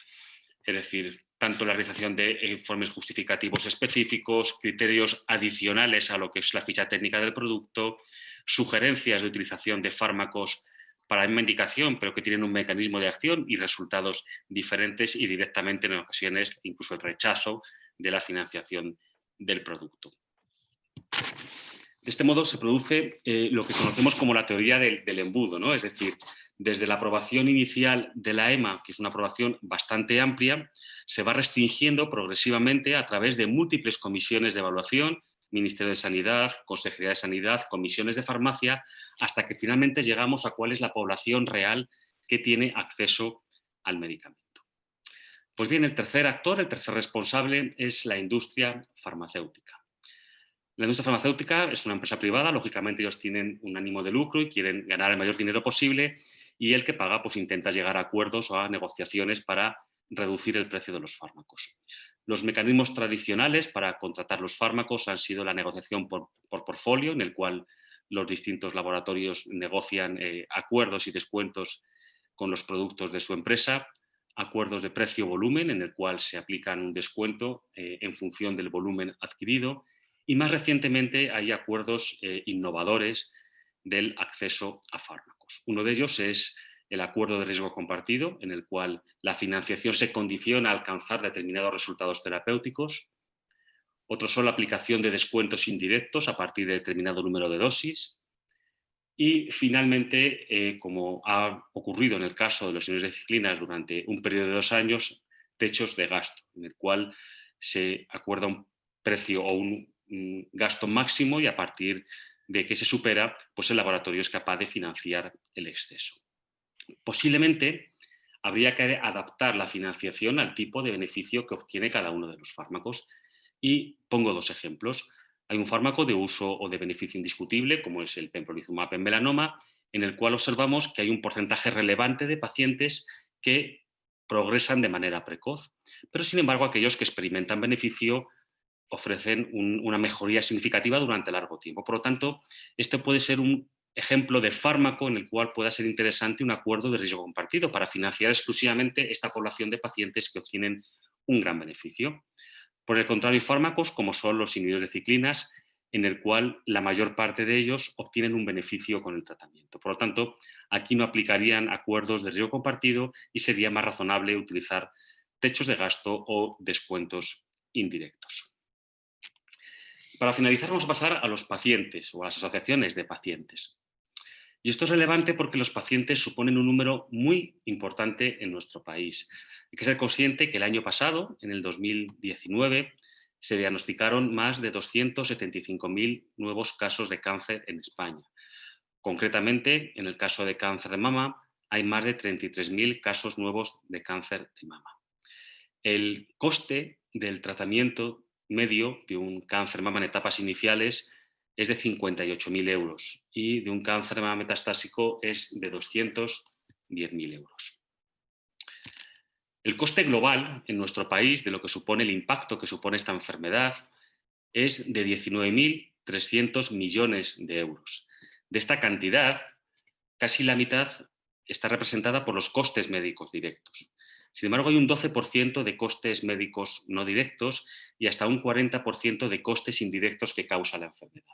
Es decir, tanto la realización de informes justificativos específicos, criterios adicionales a lo que es la ficha técnica del producto, sugerencias de utilización de fármacos para la misma indicación, pero que tienen un mecanismo de acción y resultados diferentes, y directamente en ocasiones incluso el rechazo de la financiación del producto. De este modo se produce lo que conocemos como la teoría del embudo, ¿no? Es decir, desde la aprobación inicial de la EMA, que es una aprobación bastante amplia, se va restringiendo progresivamente a través de múltiples comisiones de evaluación, Ministerio de Sanidad, Consejería de Sanidad, comisiones de farmacia, hasta que finalmente llegamos a cuál es la población real que tiene acceso al medicamento. Pues bien, el tercer actor, el tercer responsable, es la industria farmacéutica. La industria farmacéutica es una empresa privada, lógicamente ellos tienen un ánimo de lucro y quieren ganar el mayor dinero posible, y el que paga pues intenta llegar a acuerdos o a negociaciones para reducir el precio de los fármacos. Los mecanismos tradicionales para contratar los fármacos han sido la negociación por portfolio, en el cual los distintos laboratorios negocian acuerdos y descuentos con los productos de su empresa, acuerdos de precio-volumen, en el cual se aplican un descuento en función del volumen adquirido, y más recientemente hay acuerdos innovadores del acceso a fármacos. Uno de ellos es el acuerdo de riesgo compartido, en el cual la financiación se condiciona a alcanzar determinados resultados terapéuticos. Otros son la aplicación de descuentos indirectos a partir de determinado número de dosis. Y finalmente, como ha ocurrido en el caso de los inhibidores de ciclinas durante un periodo de 2 años, techos de gasto, en el cual se acuerda un precio o un gasto máximo, y a partir de que se supera, pues el laboratorio es capaz de financiar el exceso. Posiblemente habría que adaptar la financiación al tipo de beneficio que obtiene cada uno de los fármacos, y pongo 2 ejemplos. Hay un fármaco de uso o de beneficio indiscutible, como es el pembrolizumab en melanoma, en el cual observamos que hay un porcentaje relevante de pacientes que progresan de manera precoz, pero sin embargo aquellos que experimentan beneficio ofrecen una mejoría significativa durante largo tiempo. Por lo tanto, este puede ser un ejemplo de fármaco en el cual pueda ser interesante un acuerdo de riesgo compartido para financiar exclusivamente esta población de pacientes que obtienen un gran beneficio. Por el contrario, hay fármacos como son los inhibidores de ciclinas, en el cual la mayor parte de ellos obtienen un beneficio con el tratamiento. Por lo tanto, aquí no aplicarían acuerdos de riesgo compartido y sería más razonable utilizar techos de gasto o descuentos indirectos. Para finalizar, vamos a pasar a los pacientes o a las asociaciones de pacientes. Y esto es relevante porque los pacientes suponen un número muy importante en nuestro país. Hay que ser consciente que el año pasado, en el 2019, se diagnosticaron más de 275.000 nuevos casos de cáncer en España. Concretamente, en el caso de cáncer de mama, hay más de 33.000 casos nuevos de cáncer de mama. El coste del tratamiento medio de un cáncer de mama en etapas iniciales es de 58.000 euros y de un cáncer de mama metastásico es de 210.000 euros. El coste global en nuestro país de lo que supone el impacto que supone esta enfermedad es de 19.300 millones de euros. De esta cantidad, casi la mitad está representada por los costes médicos directos. Sin embargo, hay un 12% de costes médicos no directos y hasta un 40% de costes indirectos que causa la enfermedad.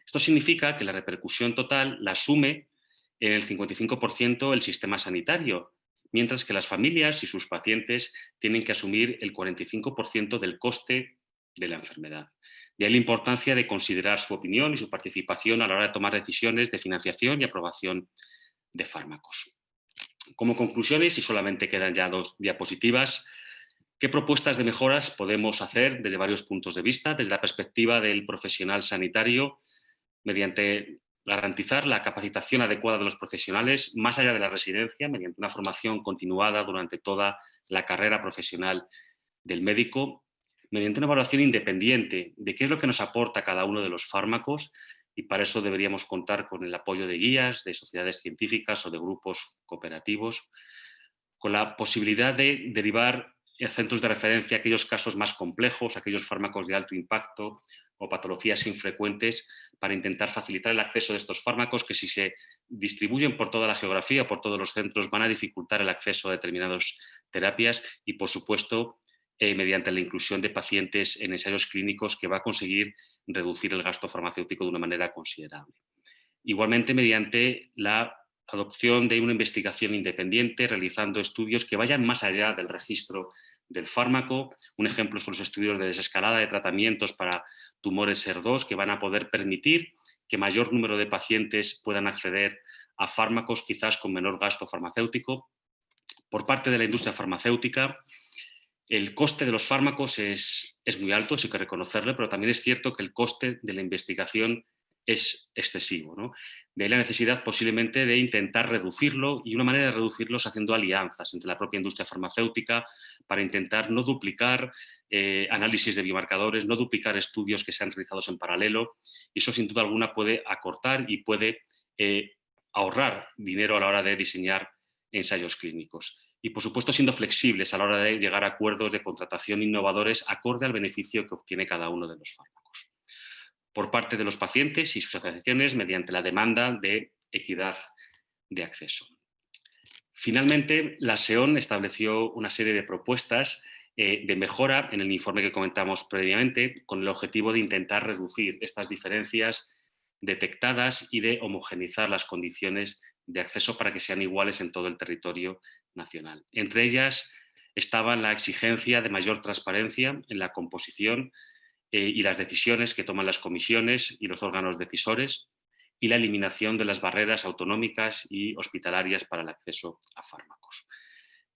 Esto significa que la repercusión total la asume en el 55% el sistema sanitario, mientras que las familias y sus pacientes tienen que asumir el 45% del coste de la enfermedad. De ahí la importancia de considerar su opinión y su participación a la hora de tomar decisiones de financiación y aprobación de fármacos. Como conclusiones, y solamente quedan ya 2 diapositivas, ¿qué propuestas de mejoras podemos hacer desde varios puntos de vista? Desde la perspectiva del profesional sanitario, mediante garantizar la capacitación adecuada de los profesionales más allá de la residencia, mediante una formación continuada durante toda la carrera profesional del médico, mediante una evaluación independiente de qué es lo que nos aporta cada uno de los fármacos y para eso deberíamos contar con el apoyo de guías, de sociedades científicas o de grupos cooperativos, con la posibilidad de derivar a centros de referencia aquellos casos más complejos, aquellos fármacos de alto impacto o patologías infrecuentes, para intentar facilitar el acceso de estos fármacos que, si se distribuyen por toda la geografía, por todos los centros, van a dificultar el acceso a determinadas terapias y, por supuesto, mediante la inclusión de pacientes en ensayos clínicos, que va a conseguir reducir el gasto farmacéutico de una manera considerable. Igualmente, mediante la adopción de una investigación independiente, realizando estudios que vayan más allá del registro del fármaco. Un ejemplo son los estudios de desescalada de tratamientos para tumores SER2, que van a poder permitir que mayor número de pacientes puedan acceder a fármacos quizás con menor gasto farmacéutico. Por parte de la industria farmacéutica, el coste de los fármacos es muy alto, eso hay que reconocerlo, pero también es cierto que el coste de la investigación es excesivo, ¿no? De ahí la necesidad posiblemente de intentar reducirlo, y una manera de reducirlo es haciendo alianzas entre la propia industria farmacéutica para intentar no duplicar análisis de biomarcadores, no duplicar estudios que sean realizados en paralelo, y eso sin duda alguna puede acortar y puede ahorrar dinero a la hora de diseñar ensayos clínicos. Y, por supuesto, siendo flexibles a la hora de llegar a acuerdos de contratación innovadores acorde al beneficio que obtiene cada uno de los fármacos. Por parte de los pacientes y sus asociaciones, mediante la demanda de equidad de acceso. Finalmente, la SEON estableció una serie de propuestas de mejora en el informe que comentamos previamente, con el objetivo de intentar reducir estas diferencias detectadas y de homogeneizar las condiciones de acceso para que sean iguales en todo el territorio nacional. Entre ellas estaba la exigencia de mayor transparencia en la composición y las decisiones que toman las comisiones y los órganos decisores, y la eliminación de las barreras autonómicas y hospitalarias para el acceso a fármacos.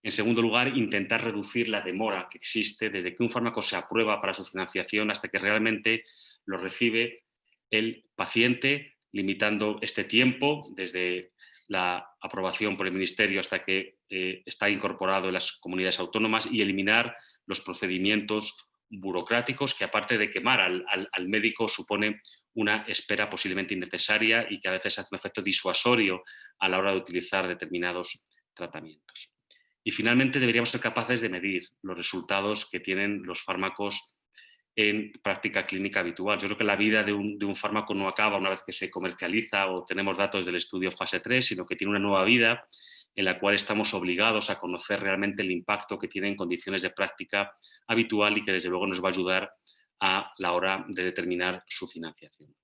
En segundo lugar, intentar reducir la demora que existe desde que un fármaco se aprueba para su financiación hasta que realmente lo recibe el paciente, limitando este tiempo desde la aprobación por el Ministerio hasta que está incorporado en las comunidades autónomas, y eliminar los procedimientos burocráticos que, aparte de quemar al médico, supone una espera posiblemente innecesaria y que a veces hace un efecto disuasorio a la hora de utilizar determinados tratamientos. Y finalmente, deberíamos ser capaces de medir los resultados que tienen los fármacos en práctica clínica habitual. Yo creo que la vida de un fármaco no acaba una vez que se comercializa o tenemos datos del estudio fase 3, sino que tiene una nueva vida en la cual estamos obligados a conocer realmente el impacto que tiene en condiciones de práctica habitual, y que desde luego nos va a ayudar a la hora de determinar su financiación.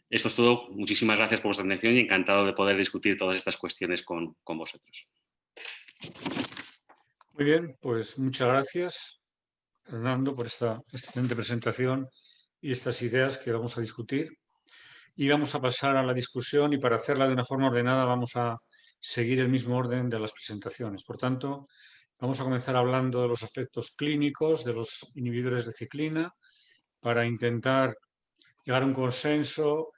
Esto es todo. Muchísimas gracias por vuestra atención y encantado de poder discutir todas estas cuestiones con vosotros. Muy bien, pues muchas gracias, Fernando, por esta excelente presentación y estas ideas que vamos a discutir. Y vamos a pasar a la discusión, y para hacerla de una forma ordenada vamos a seguir el mismo orden de las presentaciones. Por tanto, vamos a comenzar hablando de los aspectos clínicos de los inhibidores de ciclina para intentar llegar a un consenso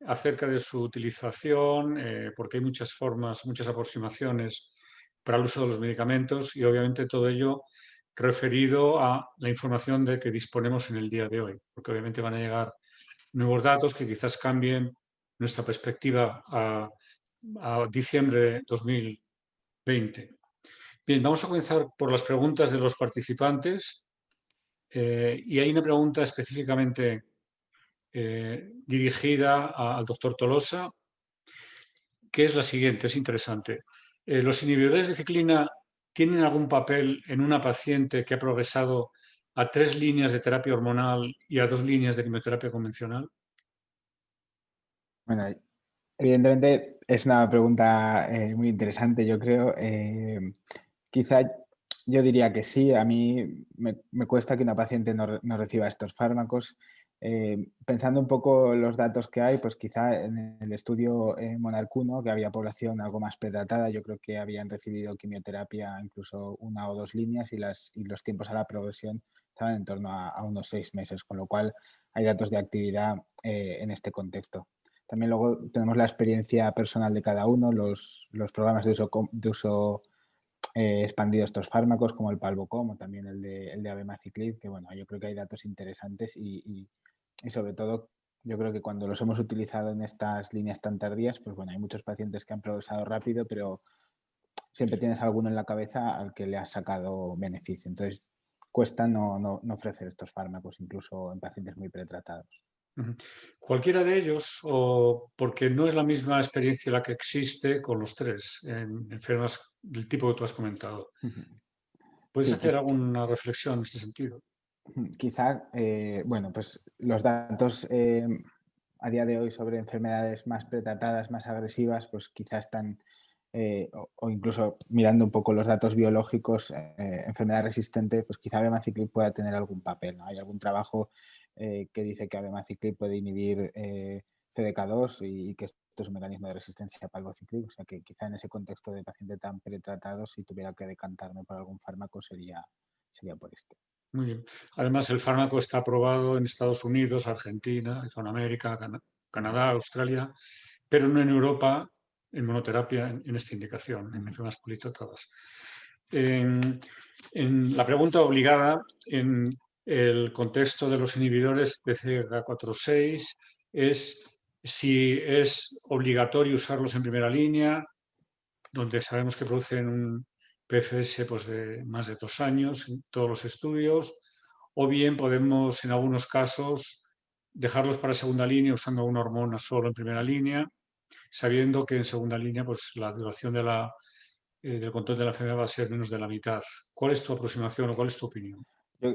acerca de su utilización, porque hay muchas formas, muchas aproximaciones para el uso de los medicamentos, y obviamente todo ello referido a la información de que disponemos en el día de hoy, porque obviamente van a llegar nuevos datos que quizás cambien nuestra perspectiva a diciembre de 2020. Bien, vamos a comenzar por las preguntas de los participantes, y hay una pregunta específicamente dirigida al doctor Tolosa, que es la siguiente, es interesante. ¿Los inhibidores de ciclina tienen algún papel en una paciente que ha progresado a 3 líneas de terapia hormonal y a 2 líneas de quimioterapia convencional? Bueno, evidentemente es una pregunta muy interesante, yo creo. Quizá yo diría que sí. A mí me cuesta que una paciente no reciba estos fármacos. Pensando un poco los datos que hay, pues quizá en el estudio Monarch 1, que había población algo más pretratada, yo creo que habían recibido quimioterapia incluso 1 o 2 líneas, y los tiempos a la progresión estaban en torno a unos 6 meses, con lo cual hay datos de actividad en este contexto. También luego tenemos la experiencia personal de cada uno, los programas de uso expandido estos fármacos, como el Palbocom o también el de Abemaciclib, que bueno, yo creo que hay datos interesantes y sobre todo Yo creo que cuando los hemos utilizado en estas líneas tan tardías, pues bueno, hay muchos pacientes que han progresado rápido, pero siempre tienes alguno en la cabeza al que le has sacado beneficio. Entonces, cuesta no ofrecer estos fármacos, incluso en pacientes muy pretratados. Cualquiera de ellos, o porque no es la misma experiencia la que existe con los tres en enfermas del tipo que tú has comentado. ¿Puedes Sí, hacer alguna reflexión en este sentido? quizás, bueno, pues los datos a día de hoy sobre enfermedades más pretratadas, más agresivas, pues quizás están, o incluso mirando un poco los datos biológicos, enfermedad resistente, pues quizá abemaciclib pueda tener algún papel, ¿no? Hay algún trabajo que dice que abemaciclib puede inhibir CDK2 y que esto es un mecanismo de resistencia a palbociclib, o sea que quizá en ese contexto de paciente tan pretratado, si tuviera que decantarme por algún fármaco sería por este. Muy bien. Además, el fármaco está aprobado en Estados Unidos, Argentina, Hispanoamérica, Canadá, Australia, pero no en Europa en monoterapia en esta indicación, en enfermedades politratadas. En la pregunta obligada, en el contexto de los inhibidores de CDK4/6, es si es obligatorio usarlos en primera línea, donde sabemos que producen un PFS pues, de más de 2 años en todos los estudios, o bien podemos en algunos casos dejarlos para segunda línea usando una hormona solo en primera línea, sabiendo que en segunda línea pues, la duración del control de la enfermedad va a ser menos de la mitad. ¿Cuál es tu aproximación o cuál es tu opinión?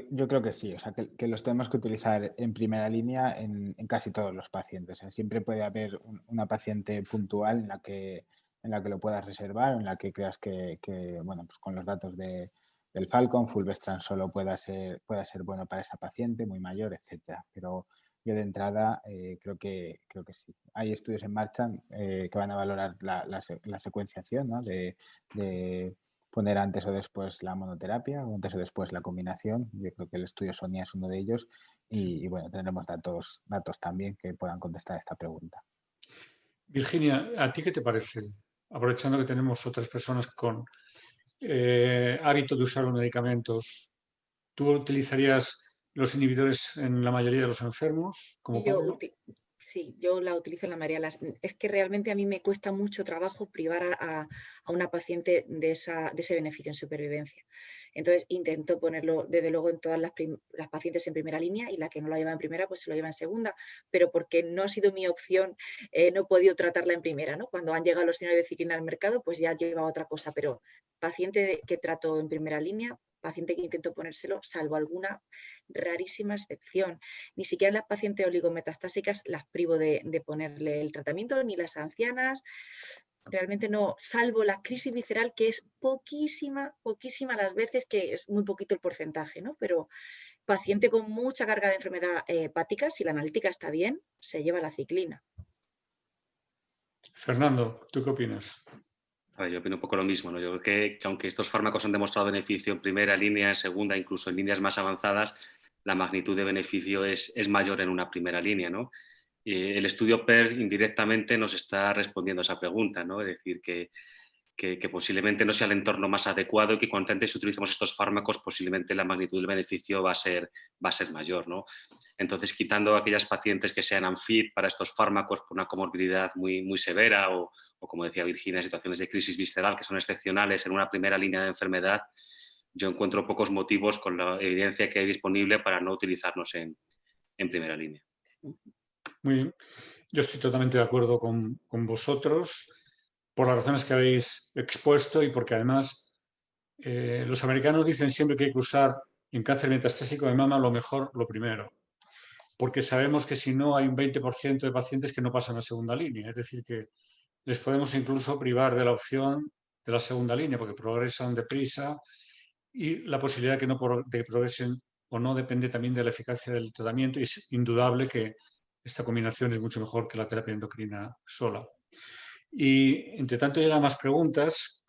Yo creo que sí, o sea, que los tenemos que utilizar en primera línea en casi todos los pacientes. O sea, siempre puede haber una paciente puntual en la que lo puedas reservar, en la que creas que bueno, pues con los datos del Falcon, fulvestrant solo pueda ser bueno para esa paciente, muy mayor, etcétera. Pero yo de entrada creo que sí. Hay estudios en marcha que van a valorar la secuenciación, ¿no? de poner antes o después la monoterapia o antes o después la combinación. Yo creo que el estudio SONIA es uno de ellos y bueno, tendremos datos también que puedan contestar esta pregunta. Virginia, ¿a ti qué te parece? Aprovechando que tenemos otras personas con hábito de usar los medicamentos, ¿tú utilizarías los inhibidores en la mayoría de los enfermos, como Pablo? Sí, yo la utilizo en la mayoría. Es que realmente a mí me cuesta mucho trabajo privar a una paciente de ese beneficio en supervivencia. Entonces intento ponerlo desde luego en todas las pacientes en primera línea y la que no lo lleva en primera pues se lo lleva en segunda, pero porque no ha sido mi opción, no he podido tratarla en primera, ¿no? Cuando han llegado los steroides de ciclina al mercado pues ya lleva otra cosa, pero paciente que trato en primera línea, paciente que intento ponérselo, salvo alguna rarísima excepción. Ni siquiera las pacientes oligometastásicas las privo de ponerle el tratamiento, ni las ancianas. Realmente no, salvo la crisis visceral, que es poquísima las veces, que es muy poquito el porcentaje, ¿no? Pero paciente con mucha carga de enfermedad hepática, si la analítica está bien, se lleva la ciclina. Fernando, ¿tú qué opinas? Yo opino un poco lo mismo, ¿no? Yo creo que aunque estos fármacos han demostrado beneficio en primera línea, en segunda, incluso en líneas más avanzadas, la magnitud de beneficio es mayor en una primera línea, ¿no? El estudio PER indirectamente nos está respondiendo a esa pregunta, ¿no? Es decir, que posiblemente no sea el entorno más adecuado y que cuanto antes utilicemos estos fármacos, posiblemente la magnitud del beneficio va a ser mayor, ¿no? Entonces, quitando aquellas pacientes que sean unfit para estos fármacos por una comorbilidad muy, muy severa o como decía Virginia, situaciones de crisis visceral que son excepcionales en una primera línea de enfermedad, yo encuentro pocos motivos con la evidencia que hay disponible para no utilizarnos en primera línea. Muy bien. Yo estoy totalmente de acuerdo con vosotros por las razones que habéis expuesto y porque además los americanos dicen siempre que hay que usar en cáncer metastásico de mama lo mejor, lo primero, porque sabemos que si no hay un 20% de pacientes que no pasan a segunda línea, es decir, que les podemos incluso privar de la opción de la segunda línea porque progresan deprisa y la posibilidad de que progresen o no depende también de la eficacia del tratamiento y es indudable que esta combinación es mucho mejor que la terapia endocrina sola. Y entre tanto llegan más preguntas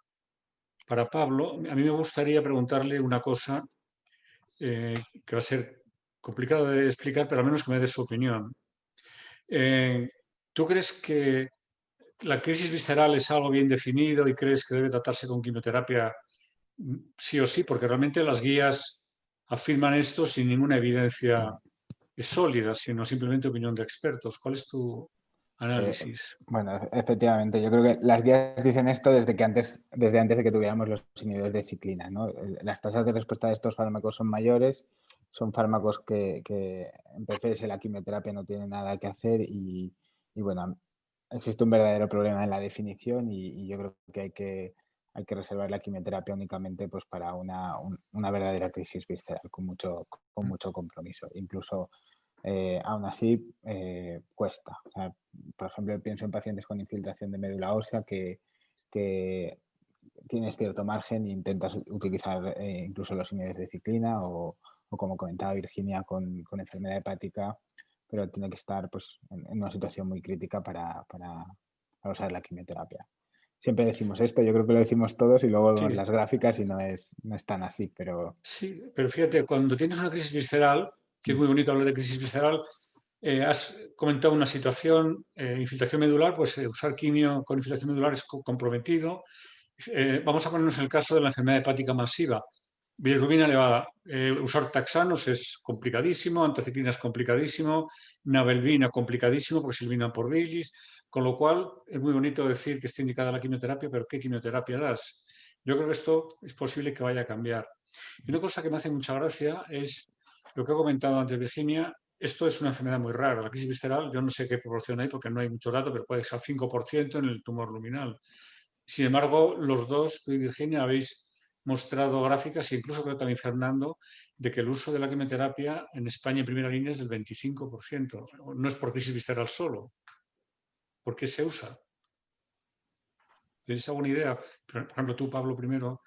para Pablo. A mí me gustaría preguntarle una cosa que va a ser complicado de explicar, pero al menos que me dé su opinión. ¿Tú crees que la crisis visceral es algo bien definido y crees que debe tratarse con quimioterapia sí o sí? Porque realmente las guías afirman esto sin ninguna evidencia es sólida, sino simplemente opinión de expertos. ¿Cuál es tu análisis? Bueno, efectivamente, yo creo que las guías dicen esto desde antes de que tuviéramos los inhibidores de ciclina, ¿no? Las tasas de respuesta de estos fármacos son mayores, son fármacos que en PFS la quimioterapia no tiene nada que hacer y bueno, existe un verdadero problema en la definición y yo creo que hay que reservar la quimioterapia únicamente pues, para una verdadera crisis visceral con mucho compromiso. Incluso aún así cuesta. O sea, por ejemplo, pienso en pacientes con infiltración de médula ósea que tienes cierto margen e intentas utilizar incluso los inhibidores de ciclina o como comentaba Virginia, con enfermedad hepática, pero tiene que estar pues, en una situación muy crítica para usar la quimioterapia. Siempre decimos esto, yo creo que lo decimos todos y luego vemos las gráficas y no es tan así, pero... Sí, pero fíjate, cuando tienes una crisis visceral, que es muy bonito hablar de crisis visceral, has comentado una situación, infiltración medular, pues usar quimio con infiltración medular es comprometido. Vamos a ponernos el caso de la enfermedad hepática masiva. Bilirrubina elevada. Usar taxanos es complicadísimo, antraciclina es complicadísimo, navelbina complicadísimo porque se eliminan por bilis, con lo cual es muy bonito decir que está indicada la quimioterapia, pero ¿qué quimioterapia das? Yo creo que esto es posible que vaya a cambiar. Y una cosa que me hace mucha gracia es lo que ha comentado antes Virginia. Esto es una enfermedad muy rara. La crisis visceral, yo no sé qué proporción hay porque no hay mucho dato, pero puede ser 5% en el tumor luminal. Sin embargo, los dos, tú y Virginia, habéis mostrado gráficas, e incluso creo también Fernando, de que el uso de la quimioterapia en España en primera línea es del 25%. No es por crisis visceral solo. ¿Por qué se usa? ¿Tienes alguna idea? Por ejemplo, tú, Pablo, primero.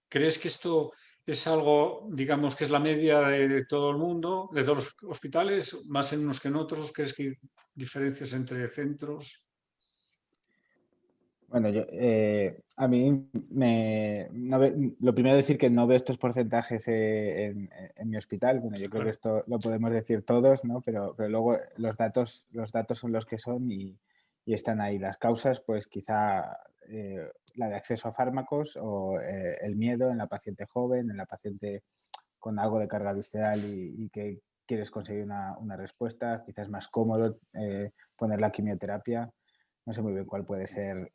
¿Crees que esto es algo, digamos, que es la media de todo el mundo, de todos los hospitales, más en unos que en otros? ¿Crees que hay diferencias entre centros? Bueno, a mí lo primero decir que no veo estos porcentajes en mi hospital. Bueno, yo creo que esto lo podemos decir todos, ¿no? Pero luego los datos son los que son y están ahí. Las causas, pues quizá la de acceso a fármacos o el miedo en la paciente joven, en la paciente con algo de carga visceral y que quieres conseguir una respuesta. Quizás es más cómodo poner la quimioterapia. No sé muy bien cuál puede ser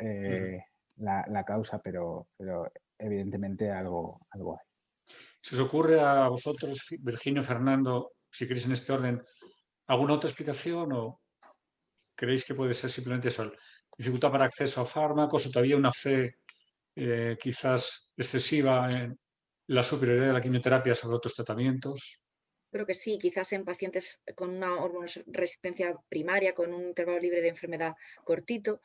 la causa, pero evidentemente algo hay. ¿Se os ocurre a vosotros, Virginia, Fernando, si queréis en este orden, alguna otra explicación o creéis que puede ser simplemente eso, dificultad para acceso a fármacos o todavía una fe quizás excesiva en la superioridad de la quimioterapia sobre otros tratamientos? Creo que sí, quizás en pacientes con una hormonoresistencia primaria, con un intervalo libre de enfermedad cortito.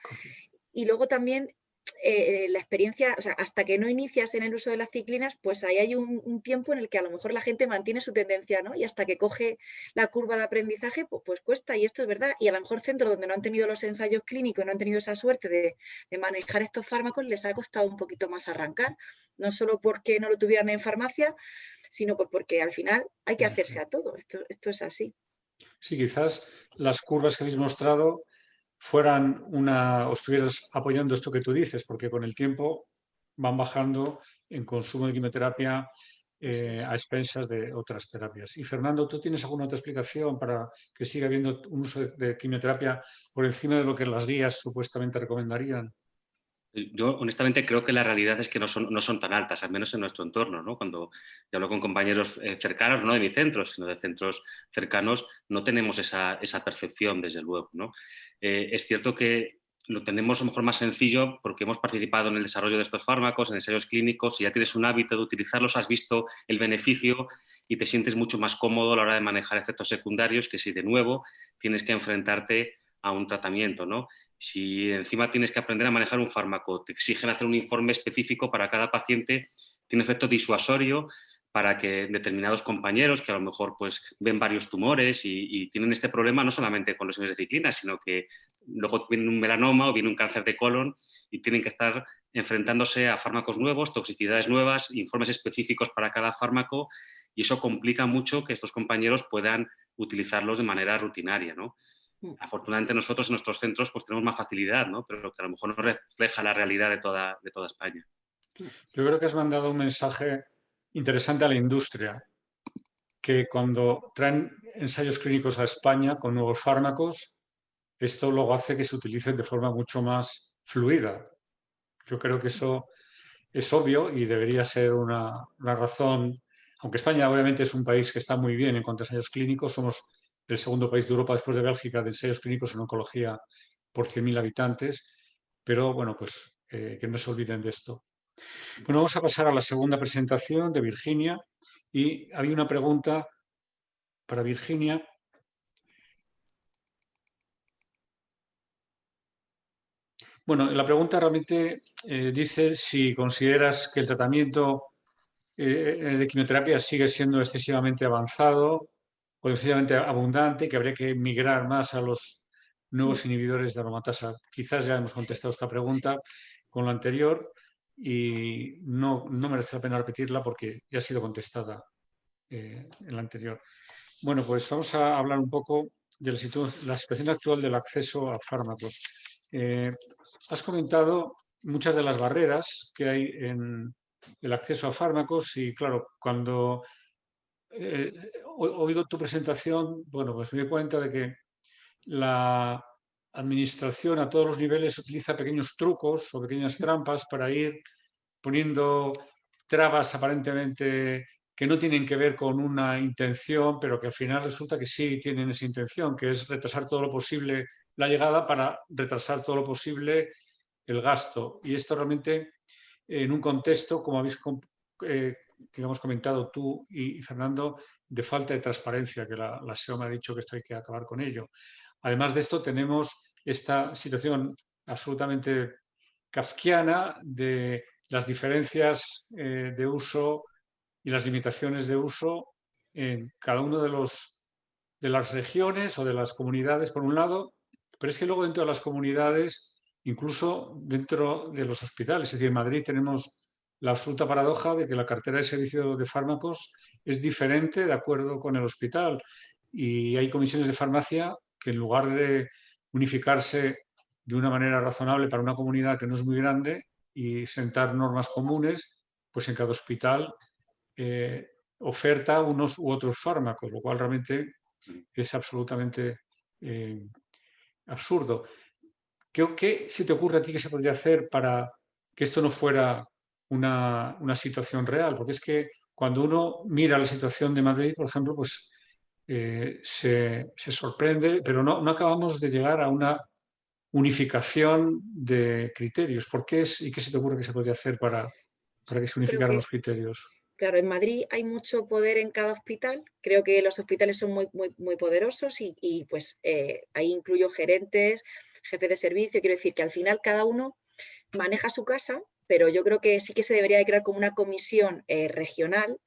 Y luego también la experiencia, o sea, hasta que no inicias en el uso de las ciclinas, pues ahí hay un tiempo en el que a lo mejor la gente mantiene su tendencia, ¿no? Y hasta que coge la curva de aprendizaje, pues cuesta, y esto es verdad. Y a lo mejor centros donde no han tenido los ensayos clínicos, no han tenido esa suerte de manejar estos fármacos, les ha costado un poquito más arrancar. No solo porque no lo tuvieran en farmacia, sino pues porque al final hay que hacerse a todo. Esto es así. Sí, quizás las curvas que habéis mostrado fueran o estuvieras apoyando esto que tú dices, porque con el tiempo van bajando en consumo de quimioterapia a expensas de otras terapias. Y Fernando, ¿tú tienes alguna otra explicación para que siga habiendo un uso de quimioterapia por encima de lo que las guías supuestamente recomendarían? Yo honestamente creo que la realidad es que no son tan altas, al menos en nuestro entorno, ¿no? Cuando yo hablo con compañeros cercanos, no de mi centro, sino de centros cercanos, no tenemos esa percepción, desde luego, ¿no? Es cierto que lo tenemos a lo mejor más sencillo porque hemos participado en el desarrollo de estos fármacos, en ensayos clínicos, y ya tienes un hábito de utilizarlos, has visto el beneficio y te sientes mucho más cómodo a la hora de manejar efectos secundarios que si de nuevo tienes que enfrentarte a un tratamiento, ¿no? Si encima tienes que aprender a manejar un fármaco, te exigen hacer un informe específico para cada paciente, tiene efecto disuasorio para que determinados compañeros que a lo mejor pues, ven varios tumores y tienen este problema no solamente con los inhibidores de ciclina, sino que luego viene un melanoma o viene un cáncer de colon y tienen que estar enfrentándose a fármacos nuevos, toxicidades nuevas, informes específicos para cada fármaco, y eso complica mucho que estos compañeros puedan utilizarlos de manera rutinaria, ¿no? Afortunadamente nosotros en nuestros centros pues tenemos más facilidad, ¿no? Pero que a lo mejor no refleja la realidad de toda España. Yo creo que has mandado un mensaje interesante a la industria, que cuando traen ensayos clínicos a España con nuevos fármacos, esto luego hace que se utilicen de forma mucho más fluida. Yo creo que eso es obvio y debería ser una razón, aunque España obviamente es un país que está muy bien en cuanto a ensayos clínicos, somos el segundo país de Europa después de Bélgica de ensayos clínicos en oncología por 100.000 habitantes, pero bueno, pues que no se olviden de esto. Bueno, vamos a pasar a la segunda presentación de Virginia y había una pregunta para Virginia. Bueno, la pregunta realmente dice si consideras que el tratamiento de quimioterapia sigue siendo excesivamente avanzado o excesivamente abundante, que habría que migrar más a los nuevos inhibidores de aromatasa. Quizás ya hemos contestado esta pregunta con la anterior y no merece la pena repetirla porque ya ha sido contestada en la anterior. Bueno, pues vamos a hablar un poco de la situación actual del acceso a fármacos. Has comentado muchas de las barreras que hay en el acceso a fármacos y, claro, cuando oigo tu presentación, bueno, pues me doy cuenta de que la administración a todos los niveles utiliza pequeños trucos o pequeñas trampas para ir poniendo trabas aparentemente que no tienen que ver con una intención, pero que al final resulta que sí tienen esa intención, que es retrasar todo lo posible la llegada para retrasar todo lo posible el gasto. Y esto realmente en un contexto, como habéis digamos, comentado tú y Fernando, de falta de transparencia, que la SEO me ha dicho que esto hay que acabar con ello. Además de esto, tenemos esta situación absolutamente kafkiana de las diferencias de uso y las limitaciones de uso en cada uno de las regiones o de las comunidades, por un lado, pero es que luego dentro de las comunidades, incluso dentro de los hospitales, es decir, en Madrid tenemos la absoluta paradoja de que la cartera de servicios de fármacos es diferente de acuerdo con el hospital y hay comisiones de farmacia que en lugar de unificarse de una manera razonable para una comunidad que no es muy grande y sentar normas comunes, pues en cada hospital oferta unos u otros fármacos, lo cual realmente es absolutamente absurdo. ¿Qué se te ocurre a ti que se podría hacer para que esto no fuera una situación real? Porque es que cuando uno mira la situación de Madrid, por ejemplo, pues se sorprende, pero no acabamos de llegar a una unificación de criterios. ¿Por qué y qué se te ocurre que se podría hacer para que se unificaran los criterios? Claro, en Madrid hay mucho poder en cada hospital. Creo que los hospitales son muy poderosos y pues ahí incluyo gerentes, jefes de servicio. Quiero decir que al final cada uno maneja su casa, pero yo creo que sí que se debería de crear como una comisión regional,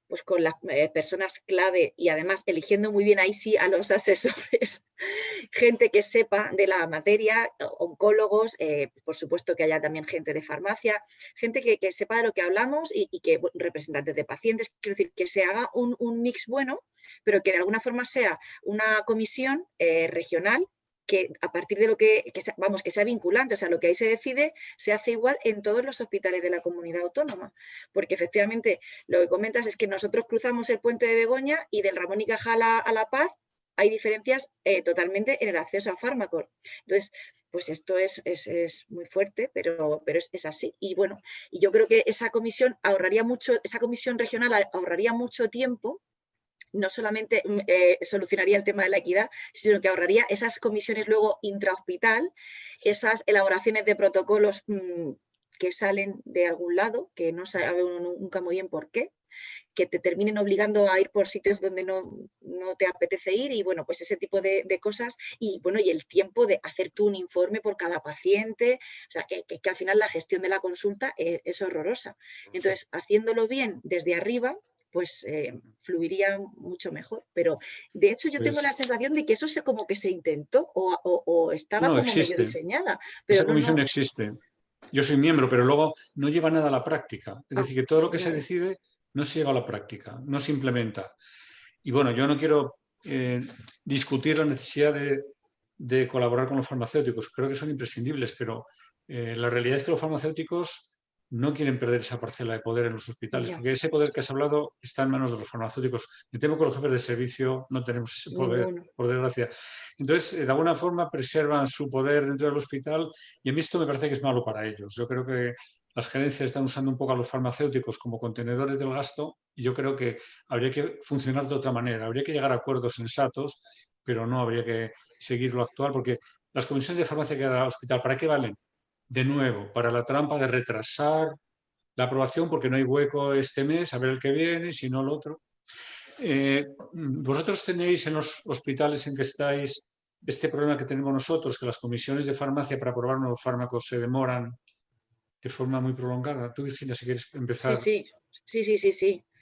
pues con las personas clave y además eligiendo muy bien ahí sí a los asesores, gente que sepa de la materia, oncólogos, por supuesto que haya también gente de farmacia, gente que sepa de lo que hablamos y que representantes de pacientes, quiero decir, que se haga un mix bueno, pero que de alguna forma sea una comisión regional que a partir de lo que sea vinculante, o sea, lo que ahí se decide se hace igual en todos los hospitales de la comunidad autónoma, porque efectivamente lo que comentas es que nosotros cruzamos el puente de Begoña y del Ramón y Cajal a La Paz hay diferencias totalmente en el acceso a fármacos. Entonces, pues esto es muy fuerte, pero es así. Y bueno, y yo creo que esa comisión regional ahorraría mucho tiempo. No solamente solucionaría el tema de la equidad, sino que ahorraría esas comisiones luego intrahospital, esas elaboraciones de protocolos que salen de algún lado, que no sabe uno nunca muy bien por qué, que te terminen obligando a ir por sitios donde no te apetece ir y bueno, pues ese tipo de cosas y bueno, y el tiempo de hacer tú un informe por cada paciente, o sea, que al final la gestión de la consulta es horrorosa. Entonces, haciéndolo bien desde arriba, pues fluiría mucho mejor. Pero de hecho yo tengo la sensación de que eso como que se intentó o estaba como medio diseñada. Pero esa comisión no existe. Yo soy miembro, pero luego no lleva nada a la práctica. Es decir, que todo lo que se decide no se lleva a la práctica, no se implementa. Y bueno, yo no quiero discutir la necesidad de colaborar con los farmacéuticos. Creo que son imprescindibles, pero la realidad es que los farmacéuticos no quieren perder esa parcela de poder en los hospitales, Ya. porque ese poder que has hablado está en manos de los farmacéuticos. Me temo que los jefes de servicio no tenemos ese poder, Ninguno. por desgracia. Entonces, de alguna forma preservan su poder dentro del hospital y a mí esto me parece que es malo para ellos. Yo creo que las gerencias están usando un poco a los farmacéuticos como contenedores del gasto y yo creo que habría que funcionar de otra manera. Habría que llegar a acuerdos sensatos, pero no habría que seguir lo actual, porque las comisiones de farmacia que da el hospital, ¿para qué valen? De nuevo, para la trampa de retrasar la aprobación porque no hay hueco este mes, a ver el que viene, si no el otro. ¿Vosotros tenéis en los hospitales en que estáis este problema que tenemos nosotros, que las comisiones de farmacia para aprobar nuevos fármacos se demoran de forma muy prolongada? Tú, Virginia, si quieres empezar.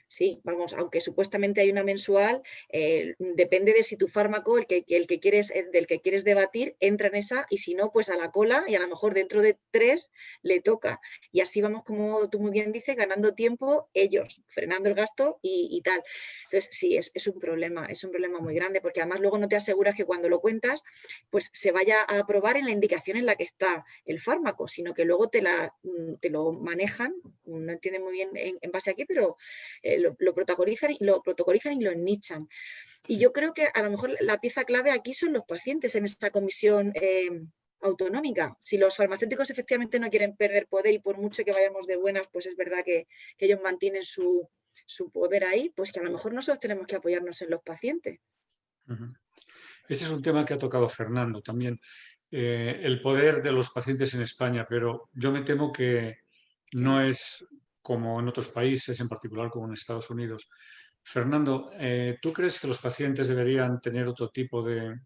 Sí, vamos, aunque supuestamente hay una mensual, depende de si tu fármaco, del que quieres debatir, entra en esa y si no, pues a la cola y a lo mejor dentro de 3 le toca. Y así vamos, como tú muy bien dices, ganando tiempo ellos, frenando el gasto y tal. Entonces, sí, es un problema muy grande porque además luego no te aseguras que cuando lo cuentas, pues se vaya a aprobar en la indicación en la que está el fármaco, sino que luego te lo manejan, no entienden muy bien en base a qué, pero lo protocolizan y lo ennichan. Y yo creo que a lo mejor la pieza clave aquí son los pacientes en esta comisión autonómica. Si los farmacéuticos efectivamente no quieren perder poder y por mucho que vayamos de buenas, pues es verdad que ellos mantienen su poder ahí, pues que a lo mejor nosotros tenemos que apoyarnos en los pacientes. Ese es un tema que ha tocado Fernando también, el poder de los pacientes en España, pero yo me temo que no es como en otros países, en particular como en Estados Unidos. Fernando, ¿tú crees que los pacientes deberían tener otro tipo de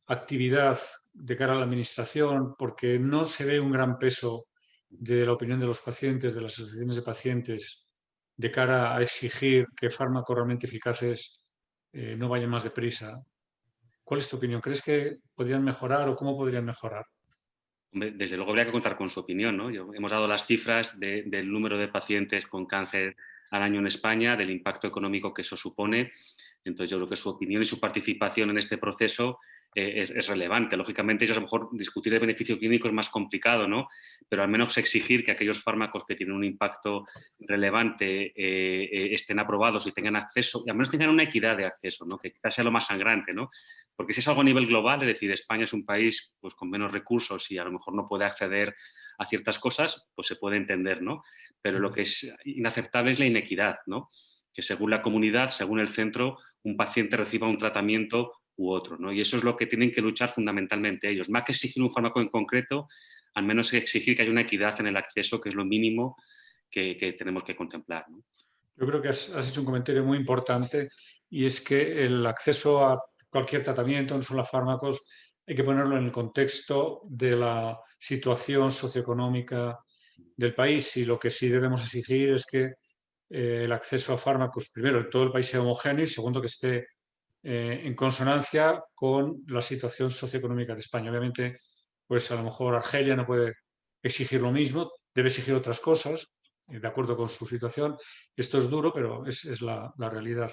actividad de cara a la administración? Porque no se ve un gran peso de la opinión de los pacientes, de las asociaciones de pacientes, de cara a exigir que fármacos realmente eficaces no vayan más deprisa. ¿Cuál es tu opinión? ¿Crees que podrían mejorar o cómo podrían mejorar? Desde luego habría que contar con su opinión, ¿no? Hemos dado las cifras del número de pacientes con cáncer al año en España, del impacto económico que eso supone. Entonces yo creo que su opinión y su participación en este proceso es relevante. Lógicamente, ellos a lo mejor discutir el beneficio clínico es más complicado, ¿no? Pero al menos exigir que aquellos fármacos que tienen un impacto relevante estén aprobados y tengan acceso, y al menos tengan una equidad de acceso, ¿no? Que quizás sea lo más sangrante, ¿no? Porque si es algo a nivel global, es decir, España es un país pues, con menos recursos y a lo mejor no puede acceder a ciertas cosas, pues se puede entender, ¿no? Pero lo que es inaceptable es la inequidad, ¿no? Que según la comunidad, según el centro, un paciente reciba un tratamiento u otro, ¿no? Y eso es lo que tienen que luchar fundamentalmente ellos. Más que exigir un fármaco en concreto, al menos exigir que haya una equidad en el acceso, que es lo mínimo que tenemos que contemplar, ¿no? Yo creo que has hecho un comentario muy importante y es que el acceso a cualquier tratamiento, no solo a fármacos, hay que ponerlo en el contexto de la situación socioeconómica del país y lo que sí debemos exigir es que el acceso a fármacos, primero, en todo el país sea homogéneo y segundo, que esté en consonancia con la situación socioeconómica de España. Obviamente, pues a lo mejor Argelia no puede exigir lo mismo, debe exigir otras cosas, de acuerdo con su situación. Esto es duro, pero es la realidad.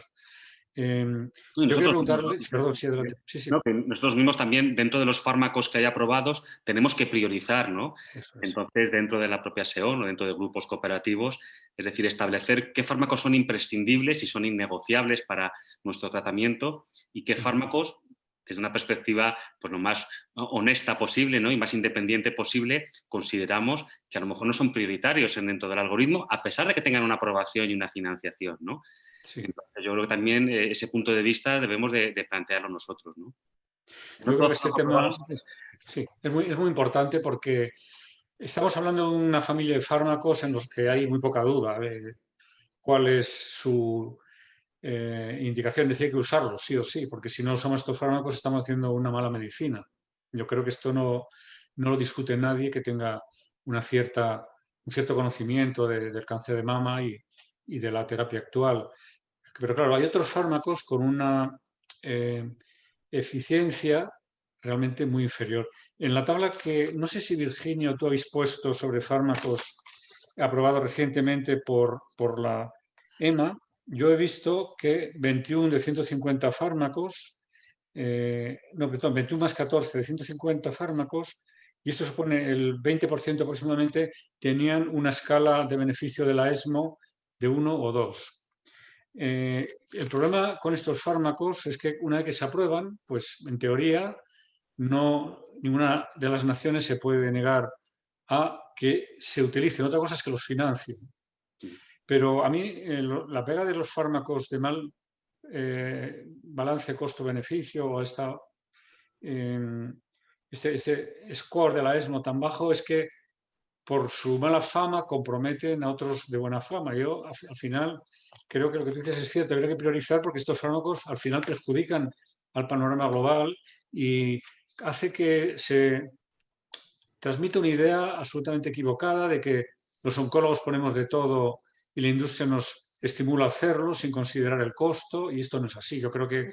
Yo quiero preguntarle, perdón, sí, adelante. Sí, sí. ¿No? Que nosotros mismos también, dentro de los fármacos que hay aprobados, tenemos que priorizar, ¿no? Eso es. Entonces, dentro de la propia SEON o dentro de grupos cooperativos, es decir, establecer qué fármacos son imprescindibles y son innegociables para nuestro tratamiento y qué fármacos, desde una perspectiva pues, lo más honesta posible, ¿no? Y más independiente posible, consideramos que a lo mejor no son prioritarios dentro del algoritmo, a pesar de que tengan una aprobación y una financiación, ¿no? Sí. Entonces, yo creo que también ese punto de vista debemos de plantearlo nosotros, ¿no? Yo creo que este tema sí, es muy importante porque estamos hablando de una familia de fármacos en los que hay muy poca duda de cuál es su indicación. Decir que usarlos sí o sí, porque si no usamos estos fármacos estamos haciendo una mala medicina. Yo creo que esto no lo discute nadie que tenga un cierto conocimiento del cáncer de mama y de la terapia actual. Pero claro, hay otros fármacos con una eficiencia realmente muy inferior. En la tabla que, no sé si Virginia o tú habéis puesto sobre fármacos aprobados recientemente por la EMA, yo he visto que 21 de 150 fármacos, 21 más 14 de 150 fármacos y esto supone el 20% aproximadamente, tenían una escala de beneficio de la ESMO de 1 o 2. El problema con estos fármacos es que una vez que se aprueban, pues en teoría ninguna de las naciones se puede negar a que se utilicen. Otra cosa es que los financien. Pero a mí la pega de los fármacos de mal balance costo-beneficio o este score de la ESMO tan bajo es que por su mala fama comprometen a otros de buena fama. Yo al final creo que lo que tú dices es cierto, habría que priorizar porque estos fármacos al final perjudican al panorama global y hace que se transmita una idea absolutamente equivocada de que los oncólogos ponemos de todo y la industria nos estimula a hacerlo sin considerar el costo, y esto no es así. Yo creo que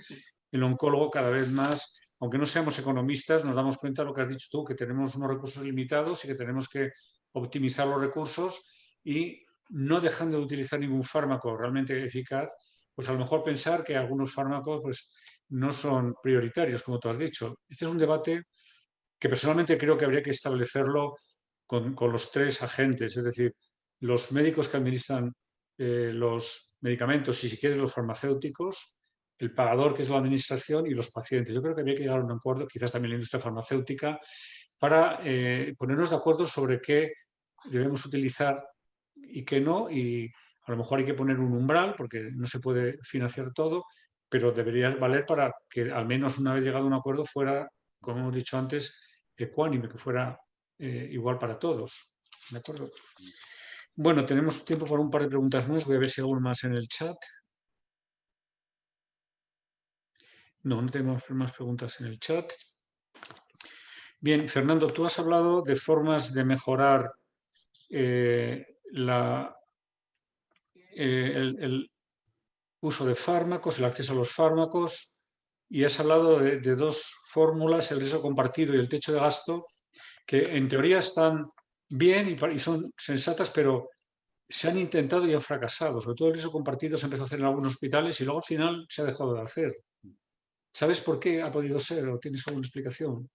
el oncólogo cada vez más, aunque no seamos economistas, nos damos cuenta de lo que has dicho tú, que tenemos unos recursos limitados y que tenemos que optimizar los recursos y no dejando de utilizar ningún fármaco realmente eficaz, pues a lo mejor pensar que algunos fármacos pues, no son prioritarios, como tú has dicho. Este es un debate que personalmente creo que habría que establecerlo con los tres agentes, es decir, los médicos que administran los medicamentos y si quieres los farmacéuticos, el pagador que es la administración y los pacientes. Yo creo que habría que llegar a un acuerdo, quizás también la industria farmacéutica, para ponernos de acuerdo sobre qué debemos utilizar y qué no, y a lo mejor hay que poner un umbral porque no se puede financiar todo, pero debería valer para que al menos una vez llegado a un acuerdo fuera, como hemos dicho antes, ecuánime, que fuera igual para todos. ¿De acuerdo? Bueno, tenemos tiempo para un par de preguntas más. Voy a ver si hay alguno más en el chat. No, no tenemos más preguntas en el chat. Bien, Fernando, tú has hablado de formas de mejorar el uso de fármacos, el acceso a los fármacos, y has hablado de dos fórmulas, el riesgo compartido y el techo de gasto, que en teoría están bien y son sensatas, pero se han intentado y han fracasado. Sobre todo el riesgo compartido se empezó a hacer en algunos hospitales y luego al final se ha dejado de hacer. ¿Sabes por qué ha podido ser o tienes alguna explicación?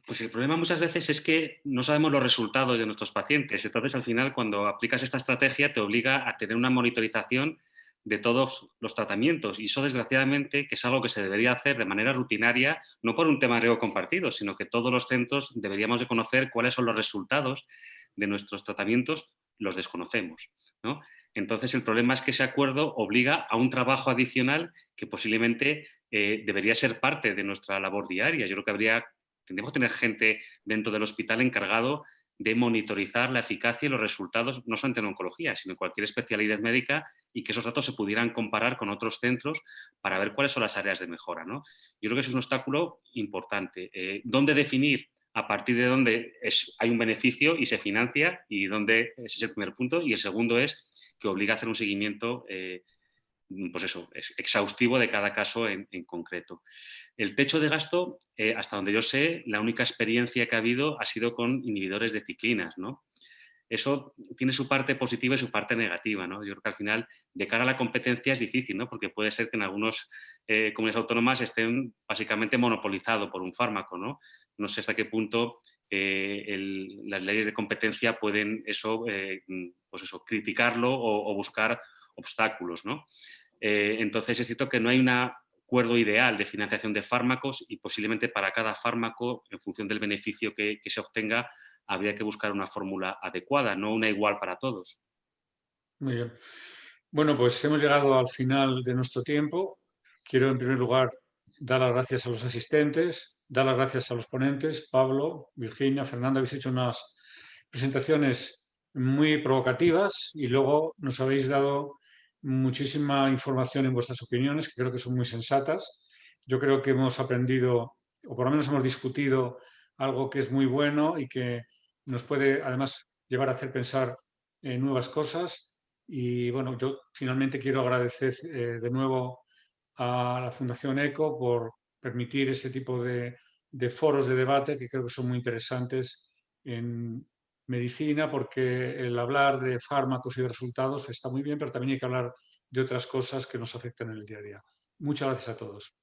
Pues el problema muchas veces es que no sabemos los resultados de nuestros pacientes. Entonces, al final, cuando aplicas esta estrategia, te obliga a tener una monitorización de todos los tratamientos. Y eso, desgraciadamente, que es algo que se debería hacer de manera rutinaria, no por un tema de riesgo compartido, sino que todos los centros deberíamos de conocer cuáles son los resultados de nuestros tratamientos, los desconocemos, ¿no? Entonces, el problema es que ese acuerdo obliga a un trabajo adicional que posiblemente debería ser parte de nuestra labor diaria. Yo creo que tendríamos que tener gente dentro del hospital encargado de monitorizar la eficacia y los resultados, no solamente en oncología, sino en cualquier especialidad médica, y que esos datos se pudieran comparar con otros centros para ver cuáles son las áreas de mejora, ¿no? Yo creo que eso es un obstáculo importante. ¿Dónde definir a partir de dónde hay un beneficio y se financia? Y dónde, ese es el primer punto. Y el segundo es que obliga a hacer un seguimiento pues eso, es exhaustivo de cada caso en concreto. El techo de gasto, hasta donde yo sé, la única experiencia que ha habido ha sido con inhibidores de ciclinas, ¿no? Eso tiene su parte positiva y su parte negativa, ¿no? Yo creo que al final, de cara a la competencia es difícil, ¿no? Porque puede ser que en algunas comunidades autónomas estén básicamente monopolizados por un fármaco, ¿no? No sé hasta qué punto las leyes de competencia pueden pues eso, criticarlo o buscar obstáculos, ¿no? Entonces es cierto que no hay un acuerdo ideal de financiación de fármacos y posiblemente para cada fármaco, en función del beneficio que se obtenga, habría que buscar una fórmula adecuada, no una igual para todos. Muy bien. Bueno, pues hemos llegado al final de nuestro tiempo. Quiero, en primer lugar, dar las gracias a los asistentes, dar las gracias a los ponentes, Pablo, Virginia, Fernanda. Habéis hecho unas presentaciones muy provocativas y luego nos habéis dado muchísima información en vuestras opiniones, que creo que son muy sensatas. Yo creo que hemos aprendido, o por lo menos hemos discutido, algo que es muy bueno y que nos puede, además, llevar a hacer pensar en nuevas cosas. Y bueno, yo finalmente quiero agradecer de nuevo a la Fundación ECO por permitir ese tipo de foros de debate que creo que son muy interesantes en medicina, porque el hablar de fármacos y de resultados está muy bien, pero también hay que hablar de otras cosas que nos afectan en el día a día. Muchas gracias a todos.